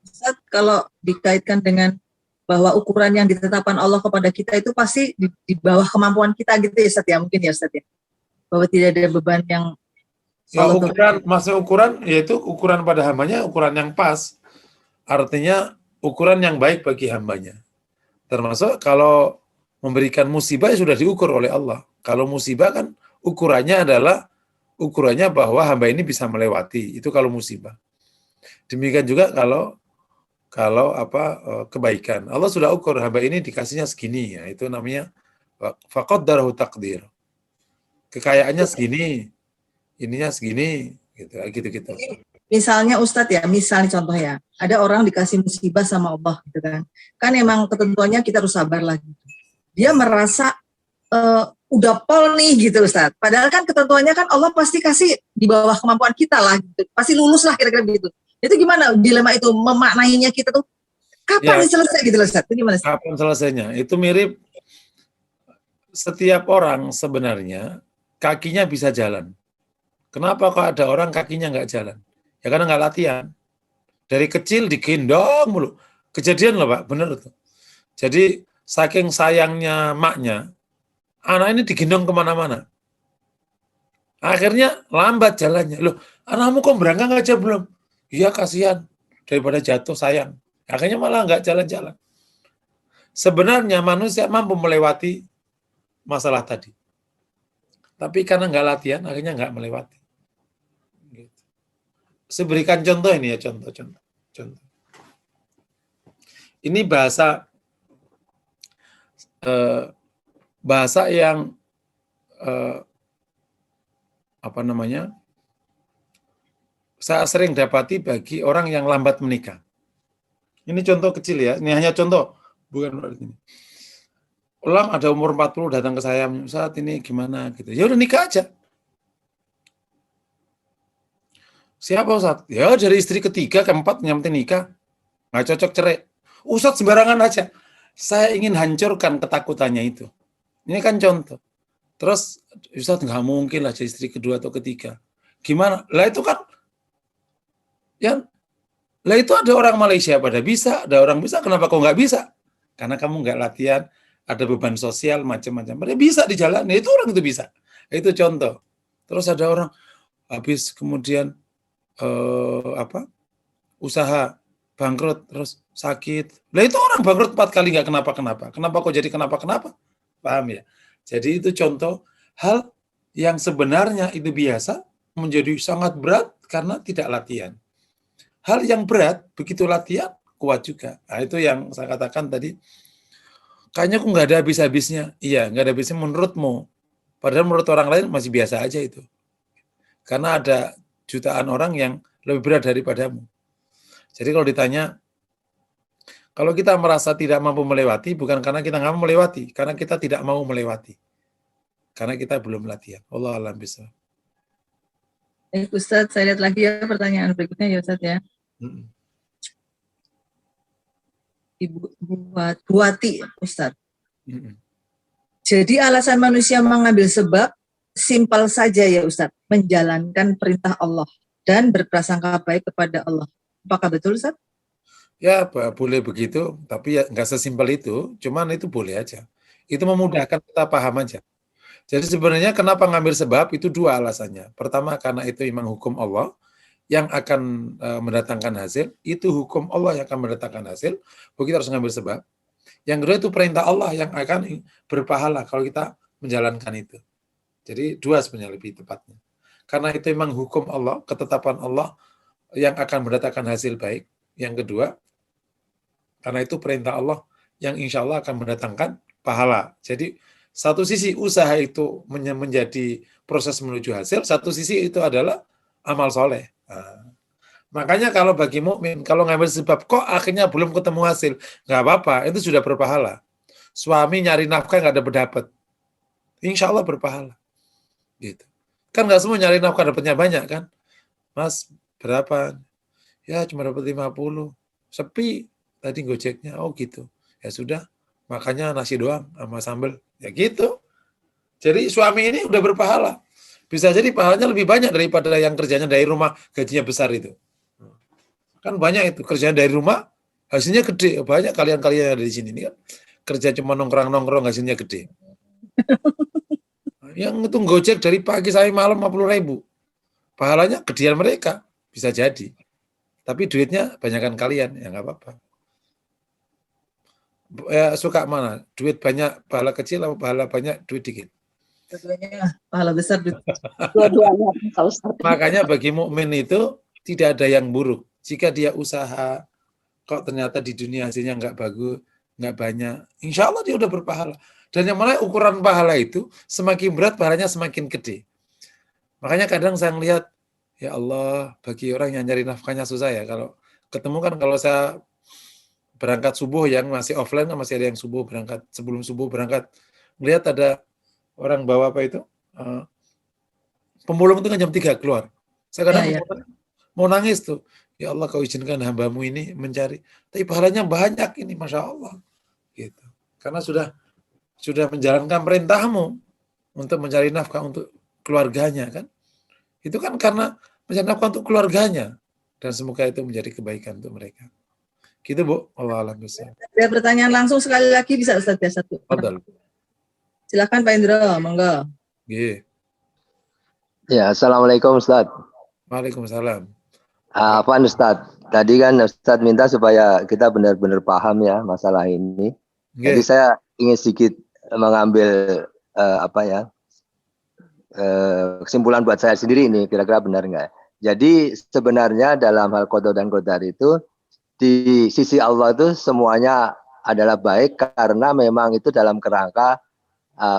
Ustaz, kalau dikaitkan dengan bahwa ukuran yang ditetapkan Allah kepada kita itu pasti di bawah kemampuan kita gitu ya Ustaz ya, mungkin ya Ustaz ya. Bahwa tidak ada beban yang ya, maksudnya ukuran yaitu ukuran pada hambanya, ukuran yang pas, artinya ukuran yang baik bagi hambanya. Termasuk kalau memberikan musibah sudah diukur oleh Allah. Kalau musibah kan ukurannya bahwa hamba ini bisa melewati, itu kalau musibah. Demikian juga kalau kebaikan, Allah sudah ukur hamba ini dikasihnya segini, ya itu namanya faqaddarahu taqdir. Kekayaannya segini, ininya segini, gitu. Misalnya Ustadz ya, misalnya contohnya, ada orang dikasih musibah sama Allah gitu kan. Kan emang ketentuannya kita harus sabar lah gitu. Dia merasa udah pol nih gitu Ustadz. Padahal kan ketentuannya kan Allah pasti kasih di bawah kemampuan kita lah gitu. Pasti lulus lah kira-kira begitu. Itu gimana dilema itu memaknainya kita tuh kapan selesai gitu Ustadz? Itu gimana? Kapan selesainya? Itu mirip setiap orang sebenarnya kakinya bisa jalan. Kenapa kok ada orang kakinya nggak jalan? Ya karena nggak latihan. Dari kecil digendong mulu. Kejadian loh Pak, bener tuh. Jadi saking sayangnya maknya, anak ini digendong kemana-mana. Akhirnya lambat jalannya. Loh, anakmu kok berangkat aja belum? Iya kasihan, daripada jatuh sayang. Akhirnya malah nggak jalan-jalan. Sebenarnya manusia mampu melewati masalah tadi. Tapi karena nggak latihan, akhirnya nggak melewati. Gitu. Saya berikan contoh ini ya, contoh. ini bahasa yang apa namanya? Saya sering dapati bagi orang yang lambat menikah. Ini contoh kecil ya, ini hanya contoh, bukan berarti ini. Ulang ada umur 40 datang ke saya, saat ini gimana gitu. Ya udah nikah aja. Siapa Ustaz? Ya dari istri ketiga, keempat, yang penting nikah. Nggak cocok cerai. Ustaz sembarangan aja. Saya ingin hancurkan ketakutannya itu. Ini kan contoh. Terus Ustaz nggak mungkin lah jadi istri kedua atau ketiga. Gimana? Lah itu kan, ya, lah itu ada orang Malaysia pada bisa, ada orang bisa. Kenapa kau nggak bisa? Karena kamu nggak latihan, ada beban sosial macam-macam. Mereka bisa di jalan, itu orang itu bisa. Itu contoh. Terus ada orang habis kemudian usaha bangkrut terus sakit. Lah itu orang bangkrut 4 kali nggak kenapa-kenapa. Kenapa kok jadi kenapa-kenapa? Paham ya? Jadi itu contoh hal yang sebenarnya itu biasa menjadi sangat berat karena tidak latihan. Hal yang berat begitu latihan kuat juga. Nah, itu yang saya katakan tadi. Kayaknya kok nggak ada habis-habisnya. Iya, nggak ada habisnya menurutmu. Padahal menurut orang lain masih biasa aja itu. Karena ada jutaan orang yang lebih berat daripadamu. Jadi kalau ditanya, kalau kita merasa tidak mampu melewati, bukan karena kita nggak mau melewati, karena kita tidak mau melewati. Karena kita belum latihan. Allah a'lam bishawab. Ustadz, saya lihat lagi ya pertanyaan berikutnya ya Ustadz ya. Ibu Buati, Ustadz. Jadi alasan manusia mengambil sebab simpel saja ya Ustadz, menjalankan perintah Allah dan berprasangka baik kepada Allah. Apakah betul Ustadz? Ya boleh begitu, tapi ya nggak sesimpel itu, cuman itu boleh aja. Itu memudahkan kita paham aja. Jadi sebenarnya kenapa ngambil sebab itu dua alasannya. Pertama karena itu memang hukum Allah yang akan mendatangkan hasil, itu hukum Allah yang akan mendatangkan hasil, kita harus ngambil sebab. Yang kedua itu perintah Allah yang akan berpahala kalau kita menjalankan itu. Jadi dua sebenarnya lebih tepatnya. Karena itu memang hukum Allah, ketetapan Allah yang akan mendatangkan hasil baik. Yang kedua, karena itu perintah Allah yang insya Allah akan mendatangkan pahala. Jadi satu sisi usaha itu menjadi proses menuju hasil, satu sisi itu adalah amal soleh. Nah, makanya kalau bagi mukmin, kalau ngambil sebab kok akhirnya belum ketemu hasil, nggak apa-apa, itu sudah berpahala. Suami nyari nafkah nggak dapat, insya Allah berpahala. Gitu. Kan nggak semua nyari nafkah dapatnya banyak kan? Mas, berapa? Ya cuma dapat 50. Sepi tadi gojeknya. Oh gitu. Ya sudah, makanya nasi doang sama sambal. Ya gitu. Jadi suami ini udah berpahala. Bisa jadi pahalanya lebih banyak daripada yang kerjanya dari rumah, gajinya besar itu. Kan banyak itu, kerjanya dari rumah, hasilnya gede. Banyak kalian-kalian yang ada di sini ini kan. Kerja cuma nongkrong-nongkrong, hasilnya gede. Yang itu gojek dari pagi sampai malam 50.000. Pahalanya gedean mereka. Bisa jadi. Tapi duitnya banyakkan kalian. Ya nggak apa-apa. Ya, suka mana? Duit banyak, pahala kecil, atau pahala banyak, duit dikit? Dua-duanya pahala besar. Dua-duanya, Pak Ustadz. Makanya bagi mukmin itu tidak ada yang buruk. Jika dia usaha, kok ternyata di dunia hasilnya nggak bagus, nggak banyak, insya Allah dia udah berpahala. Dan yang mana ukuran pahala itu, semakin berat pahalanya semakin gede. Makanya kadang saya melihat, ya Allah, bagi orang yang nyari nafkahnya susah ya. Kalau ketemu kan kalau saya berangkat subuh yang masih offline kan masih ada yang subuh berangkat, sebelum subuh berangkat. Melihat ada orang bawa apa itu? Pemulung itu kan jam 3 keluar. Saya kadang mau nangis tuh. Ya Allah kau izinkan hambamu ini mencari. Tapi pahalanya banyak ini, Masya Allah. Gitu. Karena sudah menjalankan perintahmu untuk mencari nafkah untuk keluarganya kan. Itu kan karena mencari nafkah untuk keluarganya. Dan semoga itu menjadi kebaikan untuk mereka. Gitu Bu. Allah alam bisa. Ada pertanyaan langsung sekali lagi bisa Ustaz ya satu. Betul. Silakan Pak Indro, monggo. Ya, Assalamualaikum Ustaz. Waalaikumsalam. Apa Ustaz? Tadi kan Ustaz minta supaya kita benar-benar paham ya masalah ini. Jadi saya ingin sedikit mengambil kesimpulan buat saya sendiri ini kira-kira benar nggak? Jadi sebenarnya dalam hal qada dan qadar itu di sisi Allah itu semuanya adalah baik karena memang itu dalam kerangka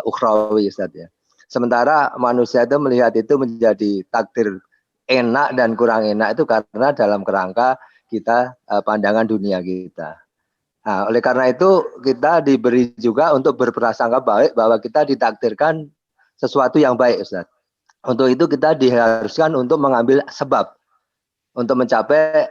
ukhrawi, Ustaz ya. Sementara manusia itu melihat itu menjadi takdir enak dan kurang enak itu karena dalam kerangka kita pandangan dunia kita. Nah, oleh karena itu kita diberi juga untuk berprasangka baik bahwa kita ditakdirkan sesuatu yang baik, Ustaz. Untuk itu kita diharuskan untuk mengambil sebab untuk mencapai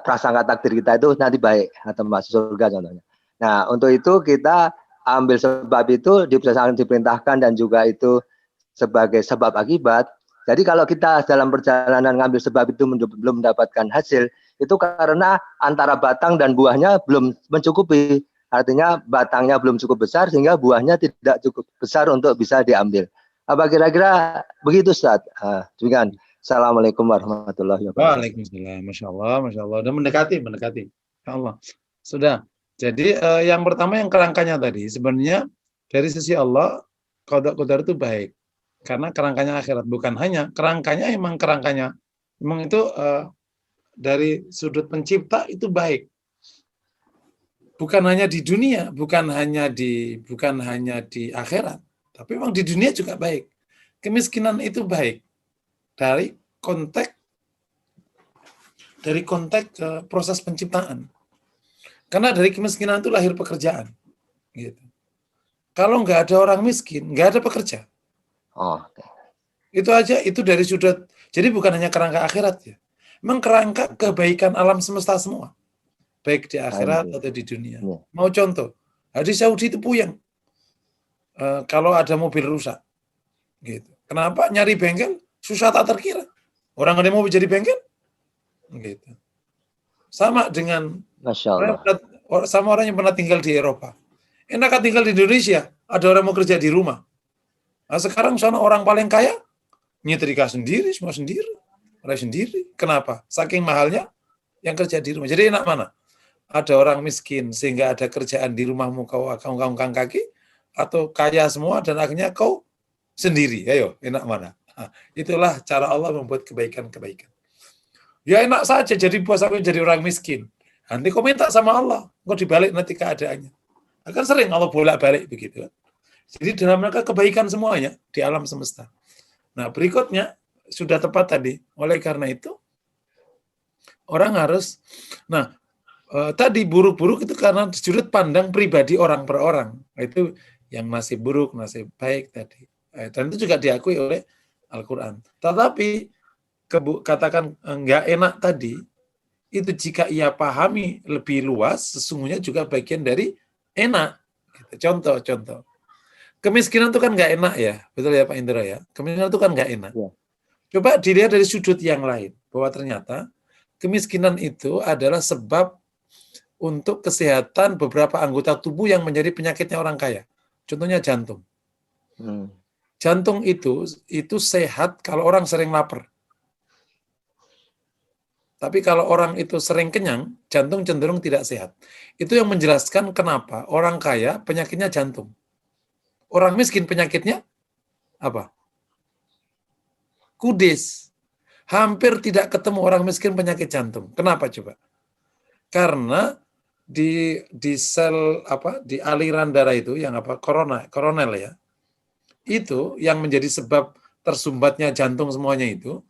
prasangka takdir kita itu nanti baik atau masuk surga contohnya. Nah, untuk itu kita ambil sebab itu diperintahkan dan juga itu sebagai sebab akibat. Jadi kalau kita dalam perjalanan ngambil sebab itu belum mendapatkan hasil, itu karena antara batang dan buahnya belum mencukupi. Artinya batangnya belum cukup besar sehingga buahnya tidak cukup besar untuk bisa diambil. Apa kira-kira begitu, Ustaz? Demikian. Assalamualaikum warahmatullahi wabarakatuh. Waalaikumsalam. Masya Allah, Masya Allah. Udah mendekati. Ya Allah. Sudah. Jadi yang pertama yang kerangkanya tadi, sebenarnya dari sisi Allah, qada itu baik. Karena kerangkanya akhirat. Bukan hanya, kerangkanya memang itu dari sudut pencipta itu baik. Bukan hanya di dunia, bukan hanya di akhirat, tapi memang di dunia juga baik. Kemiskinan itu baik dari konteks proses penciptaan. Karena dari kemiskinan itu lahir pekerjaan. Gitu. Kalau nggak ada orang miskin, nggak ada pekerja. Okay. Itu aja, itu dari sudut. Jadi bukan hanya kerangka akhirat ya. Memang kerangka kebaikan alam semesta semua. Baik di akhirat atau di dunia. Mau contoh, di Saudi itu puyeng. Kalau ada mobil rusak. Gitu. Kenapa? Nyari bengkel susah tak terkira. Orang ada mau jadi bengkel? Gitu. Sama dengan sama orang yang pernah tinggal di Eropa. Enak tinggal di Indonesia, ada orang mau kerja di rumah. Nah, sekarang sana orang paling kaya nyetrika sendiri, semua sendiri, orang sendiri. Kenapa? Saking mahalnya yang kerja di rumah. Jadi enak mana? Ada orang miskin sehingga ada kerjaan di rumahmu, kau angkat kaki, atau kaya semua dan akhirnya kau sendiri. Ayo, enak mana? Nah, itulah cara Allah membuat kebaikan-kebaikan. Ya enak saja jadi bos aku jadi orang miskin. Nanti kau minta sama Allah, kau dibalik nanti keadaannya. Akan sering Allah bolak-balik begitu. Jadi dalam rangka kebaikan semuanya di alam semesta. Nah, berikutnya sudah tepat tadi. Oleh karena itu orang harus tadi buruk-buruk itu karena sudut pandang pribadi orang per orang. Itu yang nasib buruk, nasib baik tadi. Dan itu juga diakui oleh Al-Quran. Tetapi katakan enggak enak tadi, itu jika ia pahami lebih luas, sesungguhnya juga bagian dari enak. Contoh. Kemiskinan itu kan enggak enak ya, betul ya Pak Indra ya? Kemiskinan itu kan enggak enak. Ya. Coba dilihat dari sudut yang lain, bahwa ternyata kemiskinan itu adalah sebab untuk kesehatan beberapa anggota tubuh yang menjadi penyakitnya orang kaya. Contohnya jantung. Jantung itu sehat kalau orang sering lapar. Tapi kalau orang itu sering kenyang, jantung cenderung tidak sehat. Itu yang menjelaskan kenapa orang kaya penyakitnya jantung. Orang miskin penyakitnya apa? Kudis. Hampir tidak ketemu orang miskin penyakit jantung. Kenapa coba? Karena di sel di aliran darah itu yang koronel ya. Itu yang menjadi sebab tersumbatnya jantung semuanya itu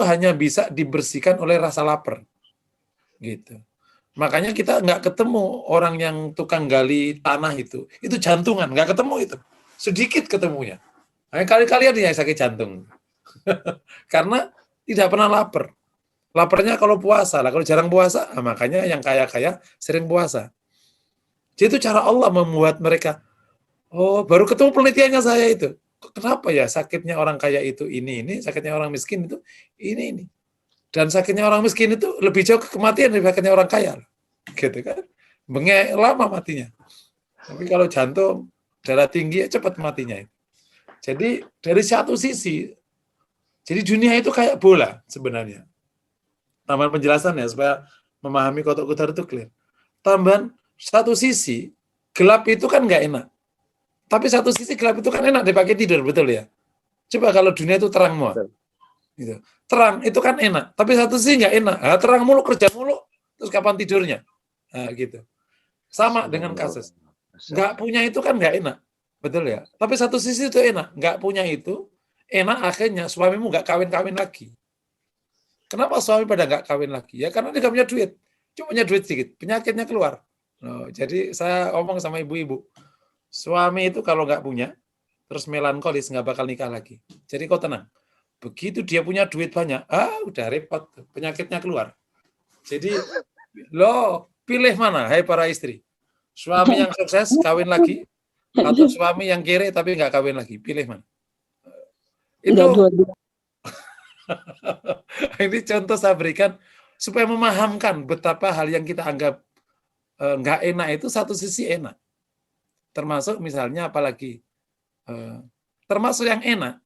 hanya bisa dibersihkan oleh rasa lapar. Gitu. Makanya kita nggak ketemu orang yang tukang gali tanah itu jantungan, nggak ketemu itu. Sedikit ketemunya. Kali-kali ada yang sakit jantung. Karena tidak pernah lapar. Laparnya kalau puasa lah, kalau jarang puasa, makanya yang kaya-kaya sering puasa. Jadi itu cara Allah membuat mereka, baru ketemu penelitiannya saya itu. Kenapa ya sakitnya orang kaya itu ini, sakitnya orang miskin itu ini. Dan sakitnya orang miskin itu lebih jauh ke kematian daripada sakitnya orang kaya. Gitu kan. Bengek lama matinya. Tapi kalau jantung, darah tinggi, cepat matinya. Jadi dari satu sisi, jadi dunia itu kayak bola sebenarnya. Tambahan penjelasan ya, supaya memahami qada qadar itu clear. Tambahan satu sisi, gelap itu kan nggak enak. Tapi satu sisi gelap itu kan enak dipakai tidur, betul ya? Coba kalau dunia itu terang semua. Gitu. Terang itu kan enak, tapi satu sisi nggak enak. Terang mulu, kerja mulu, terus kapan tidurnya? Nah, gitu. Sama dengan kasus. Nggak punya itu kan nggak enak, betul ya? Tapi satu sisi itu enak, nggak punya itu enak, akhirnya suamimu nggak kawin-kawin lagi. Kenapa suami pada nggak kawin lagi? Ya karena dia nggak punya duit, cuma punya duit sedikit, penyakitnya keluar. Oh, jadi saya ngomong sama ibu-ibu, suami itu kalau nggak punya, terus melankolis nggak bakal nikah lagi. Jadi kau tenang. Begitu dia punya duit banyak, udah repot, penyakitnya keluar. Jadi lo pilih mana, hai para istri? Suami yang sukses kawin lagi, atau suami yang kere tapi nggak kawin lagi? Pilih mana? Itu ini contoh saya berikan supaya memahamkan betapa hal yang kita anggap nggak enak itu satu sisi enak. Termasuk misalnya apalagi termasuk yang enak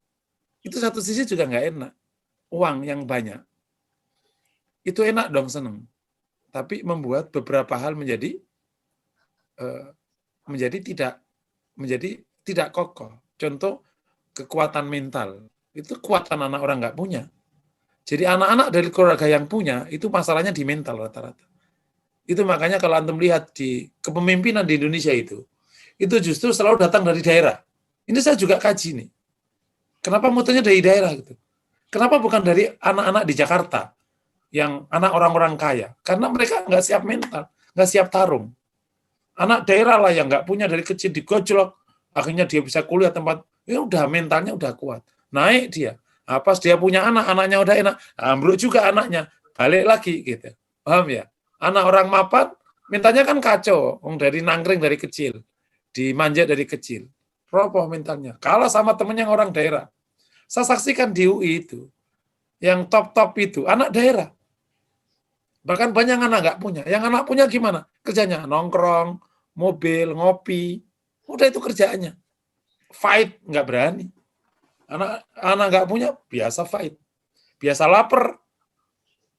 itu satu sisi juga nggak enak. Uang yang banyak itu enak dong, seneng. Tapi membuat beberapa hal menjadi tidak kokoh. Contoh kekuatan mental itu kekuatan anak orang nggak punya. Jadi anak-anak dari keluarga yang punya itu masalahnya di mental rata-rata. Itu makanya kalau antum lihat di kepemimpinan di Indonesia itu justru selalu datang dari daerah. Ini saya juga kaji nih. Kenapa mutunya dari daerah gitu? Kenapa bukan dari anak-anak di Jakarta yang anak orang-orang kaya? Karena mereka nggak siap mental, nggak siap tarung. Anak daerah lah yang nggak punya dari kecil digojlok, akhirnya dia bisa kuliah tempat, ya udah mentalnya udah kuat, naik dia. Pas dia punya anak, anaknya udah enak, ambruk juga anaknya, balik lagi gitu. Paham ya? Anak orang mapan, mentalnya kan kacau, dari nangkring dari kecil, dimanja dari kecil, roboh mentalnya. Kalah sama temennya yang orang daerah. Saya saksikan di UI itu, yang top-top itu anak daerah. Bahkan banyak anak nggak punya. Yang anak punya gimana? Kerjanya nongkrong, mobil, ngopi. Udah itu kerjaannya. Fight nggak berani. Anak nggak punya, biasa fight. Biasa lapar.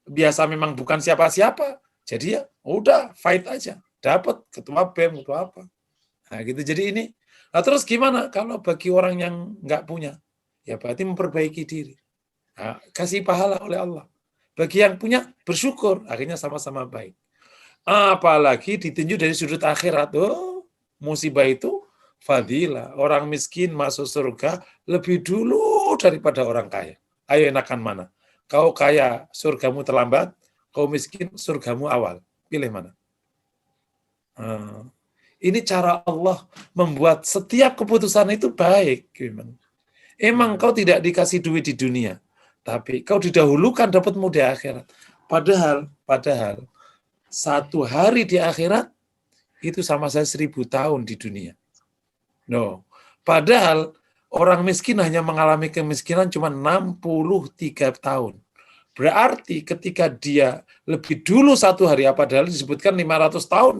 Biasa memang bukan siapa-siapa. Jadi ya udah fight aja. Dapat ketua BEM, ketua apa. Nah gitu. Jadi ini. Nah terus gimana kalau bagi orang yang nggak punya? Ya berarti memperbaiki diri. Nah, kasih pahala oleh Allah. Bagi yang punya, bersyukur. Akhirnya sama-sama baik. Apalagi ditinjau dari sudut akhirat. Musibah itu fadilah. Orang miskin masuk surga lebih dulu daripada orang kaya. Ayo enakan mana? Kau kaya, surgamu terlambat. Kau miskin, surgamu awal. Pilih mana? Ini cara Allah membuat setiap keputusan itu baik. Emang kau tidak dikasih duit di dunia, tapi kau didahulukan dapatmu di akhirat. Padahal satu hari di akhirat itu sama saya 1000 tahun di dunia. No. Padahal orang miskin hanya mengalami kemiskinan cuma 63 tahun. Berarti ketika dia lebih dulu satu hari, padahal disebutkan 500 tahun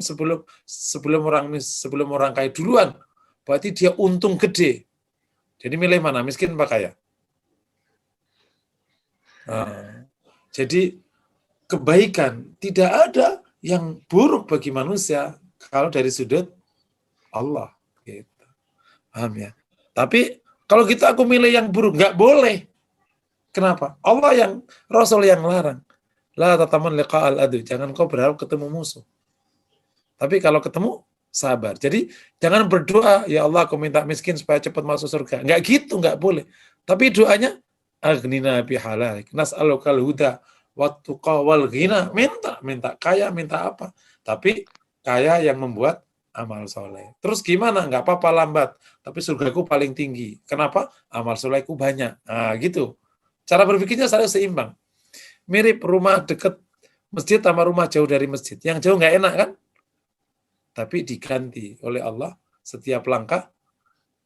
sebelum orang kaya duluan, berarti dia untung gede. Jadi milih mana, miskin apa kaya? Jadi kebaikan tidak ada yang buruk bagi manusia kalau dari sudut Allah. Gitu. Paham ya? Tapi kalau gitu aku milih yang buruk, nggak boleh. Kenapa? Allah yang, Rasul yang larang. La tataman liqa'al adu. Jangan kau berharap ketemu musuh. Tapi kalau ketemu, sabar. Jadi jangan berdoa, ya Allah aku minta miskin supaya cepat masuk surga. Nggak gitu, nggak boleh. Tapi doanya, aghnina bihalalik, nas'alukal huda, wattuqa wal ghina. Minta kaya, minta apa. Tapi kaya yang membuat amal soleh. Terus gimana? Nggak apa-apa lambat. Tapi surgaku paling tinggi. Kenapa? Amal solehku banyak. Nah gitu. Cara berpikirnya selalu seimbang. Mirip rumah dekat masjid sama rumah jauh dari masjid. Yang jauh nggak enak kan? Tapi diganti oleh Allah setiap langkah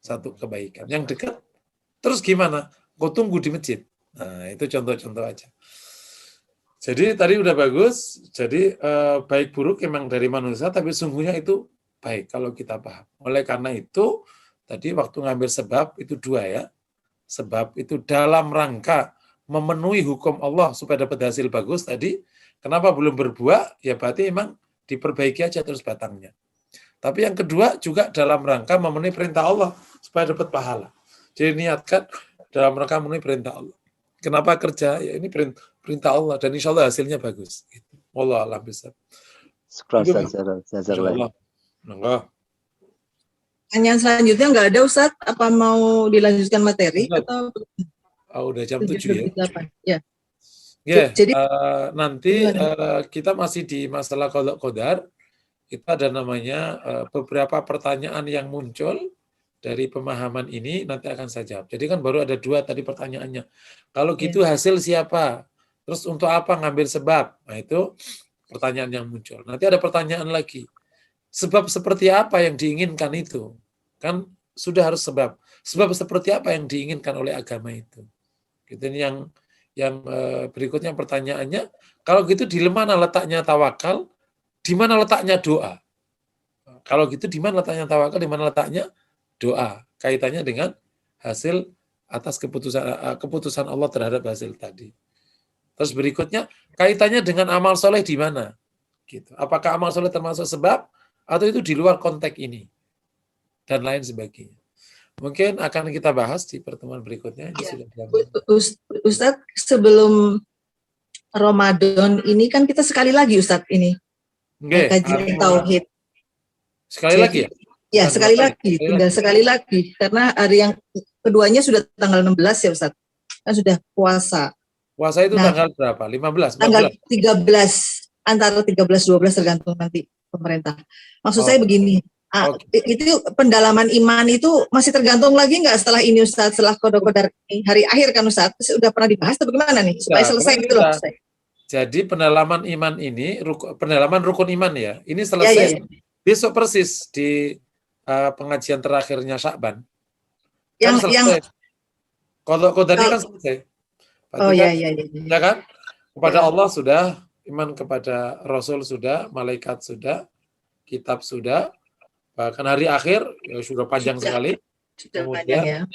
satu kebaikan. Yang dekat, terus gimana? Kau tunggu di masjid. Nah, itu contoh-contoh aja. Jadi tadi udah bagus. Jadi baik buruk memang dari manusia, tapi sungguhnya itu baik kalau kita paham. Oleh karena itu, tadi waktu ngambil sebab itu 2 ya. Sebab itu dalam rangka memenuhi hukum Allah supaya dapat hasil bagus tadi. Kenapa belum berbuah? Ya berarti memang diperbaiki aja terus batangnya. Tapi yang kedua juga dalam rangka memenuhi perintah Allah supaya dapat pahala. Jadi niatkan dalam rangka memenuhi perintah Allah. Kenapa kerja? Ya ini perintah Allah dan insya Allah hasilnya bagus. Gitu. Wallah alam bisa. Syukran Itu, Ustaz. Enggak. Pertanyaan selanjutnya nggak ada Ustadz, apa mau dilanjutkan materi Enggak. atau Udah jam 7 ya. 7:38? Ya. Ya, Jadi nanti kita masih di masalah qada qadar. Itu ada namanya beberapa pertanyaan yang muncul dari pemahaman ini nanti akan saya jawab. Jadi kan baru ada 2 tadi pertanyaannya. Kalau gitu hasil siapa? Terus untuk apa ngambil sebab? Nah itu pertanyaan yang muncul. Nanti ada pertanyaan lagi. Sebab seperti apa yang diinginkan itu? Kan sudah harus sebab. Sebab seperti apa yang diinginkan oleh agama itu? Gitu ini yang berikutnya pertanyaannya. Kalau gitu di mana letaknya tawakal? Di mana letaknya doa? Kalau gitu di mana letaknya tawakal? Di mana letaknya doa? Kaitannya dengan hasil atas keputusan Allah terhadap hasil tadi. Terus berikutnya kaitannya dengan amal soleh di mana? Gitu. Apakah amal soleh termasuk sebab atau itu di luar konteks ini dan lain sebagainya. Mungkin akan kita bahas di pertemuan berikutnya. Ustadz, sebelum Ramadan ini kan kita sekali lagi Ustadz ini kajian tauhid. Sekali lagi ya? Ya, sekali lagi, tinggal sekali lagi karena hari yang keduanya sudah tanggal 16 ya Ustadz. Kan sudah puasa. Puasa itu tanggal berapa? 15? 14? Tanggal 13, antara 13-12 tergantung nanti pemerintah. Maksud saya begini, itu pendalaman iman itu masih tergantung lagi nggak setelah ini Ustadz, setelah qada-qadar ini hari akhir kan Ustadz, sudah pernah dibahas atau bagaimana nih supaya selesai gitu loh. Jadi pendalaman iman ini, pendalaman rukun iman ya, ini selesai besok persis di pengajian terakhirnya Sya'ban. Yang qada-qadar ini kan selesai. Ya kan? Kepada Allah sudah, iman kepada Rasul sudah, malaikat sudah, kitab sudah, bahkan hari akhir ya sudah panjang sekali. Kemudian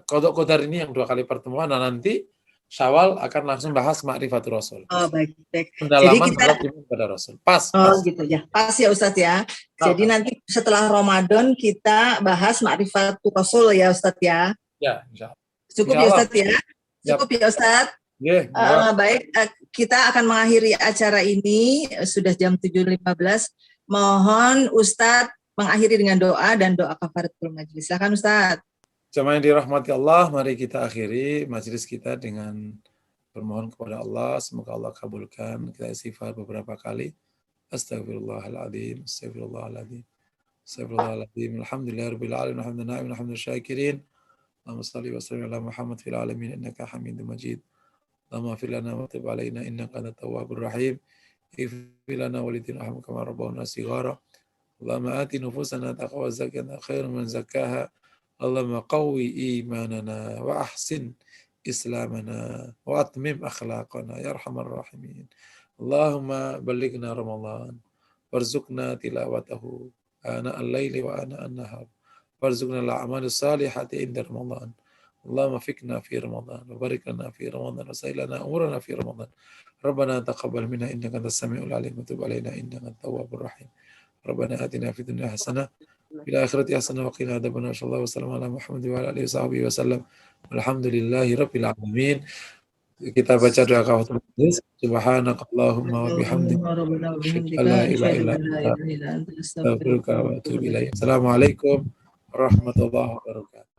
qada qadar ini yang 2 kali pertemuan. Nah nanti Syawal akan langsung bahas ma'rifatul Rasul. Oh baik. Pendalaman terhadap iman kepada Rasul. Pas. Gitu ya. Pas ya Ustadz ya. Jadi nanti setelah Ramadan kita bahas ma'rifatul Rasul ya Ustadz ya. Ya, insyaallah. Cukup ya Ustadz ya. Cukup ya Ustadz. Baik, kita akan mengakhiri acara ini, sudah jam 7.15. Mohon Ustadz mengakhiri dengan doa dan doa kafaratul majelis. Silakan Ustadz. Jamaah yang dirahmati Allah, mari kita akhiri majelis kita dengan bermohon kepada Allah, semoga Allah kabulkan. Kita istighfar beberapa kali. Astagfirullahaladzim, astagfirullahaladzim, astagfirullahaladzim. Alhamdulillahirabbil alamin, alhamdulillah syakirin. Allahumma shalli wa sallim ala Muhammad fil alamin innaka Hamidum Majid. Allahumma ighfir lana wa tub alaina innaka antat tawwabur rahim. Ighfir lana wa lidina kama rabbana shighara. Allahumma ati nufusana taqwa zakata khairan man zakkaha. Allahumma qawwi imanana wa ahsin islamana wa atmim akhlaqana ya arhamar rahimin. Allahumma ballighna Ramadan warzuqna tilawatahu ana al-laili wa ana an-nahar warzuqna al-a'mal salihati inda Ramadan. Allahumma fikna fi Ramadan wa barik lana fi Ramadan wa sahhil lana umurana fi Ramadan. Rabbana taqabbal minna innaka antas samiul alim wa tub alaina innaka at-tawwabur rahim. Rabbana atina fid dunya hasanah fil akhirati hasanah wa qina adzabannar. Sallallahu wasallam ala Muhammad wa ala alihi washabbihi wasallam. Alhamdulillahi rabbil alamin. Kita baca doa kafaratul majelis. Subhanakallahumma wa bihamdika asyhadu an la ilaha illa anta astaghfiruka wa atubu ilaik. Assalamualaikum warahmatullahi wabarakatuh.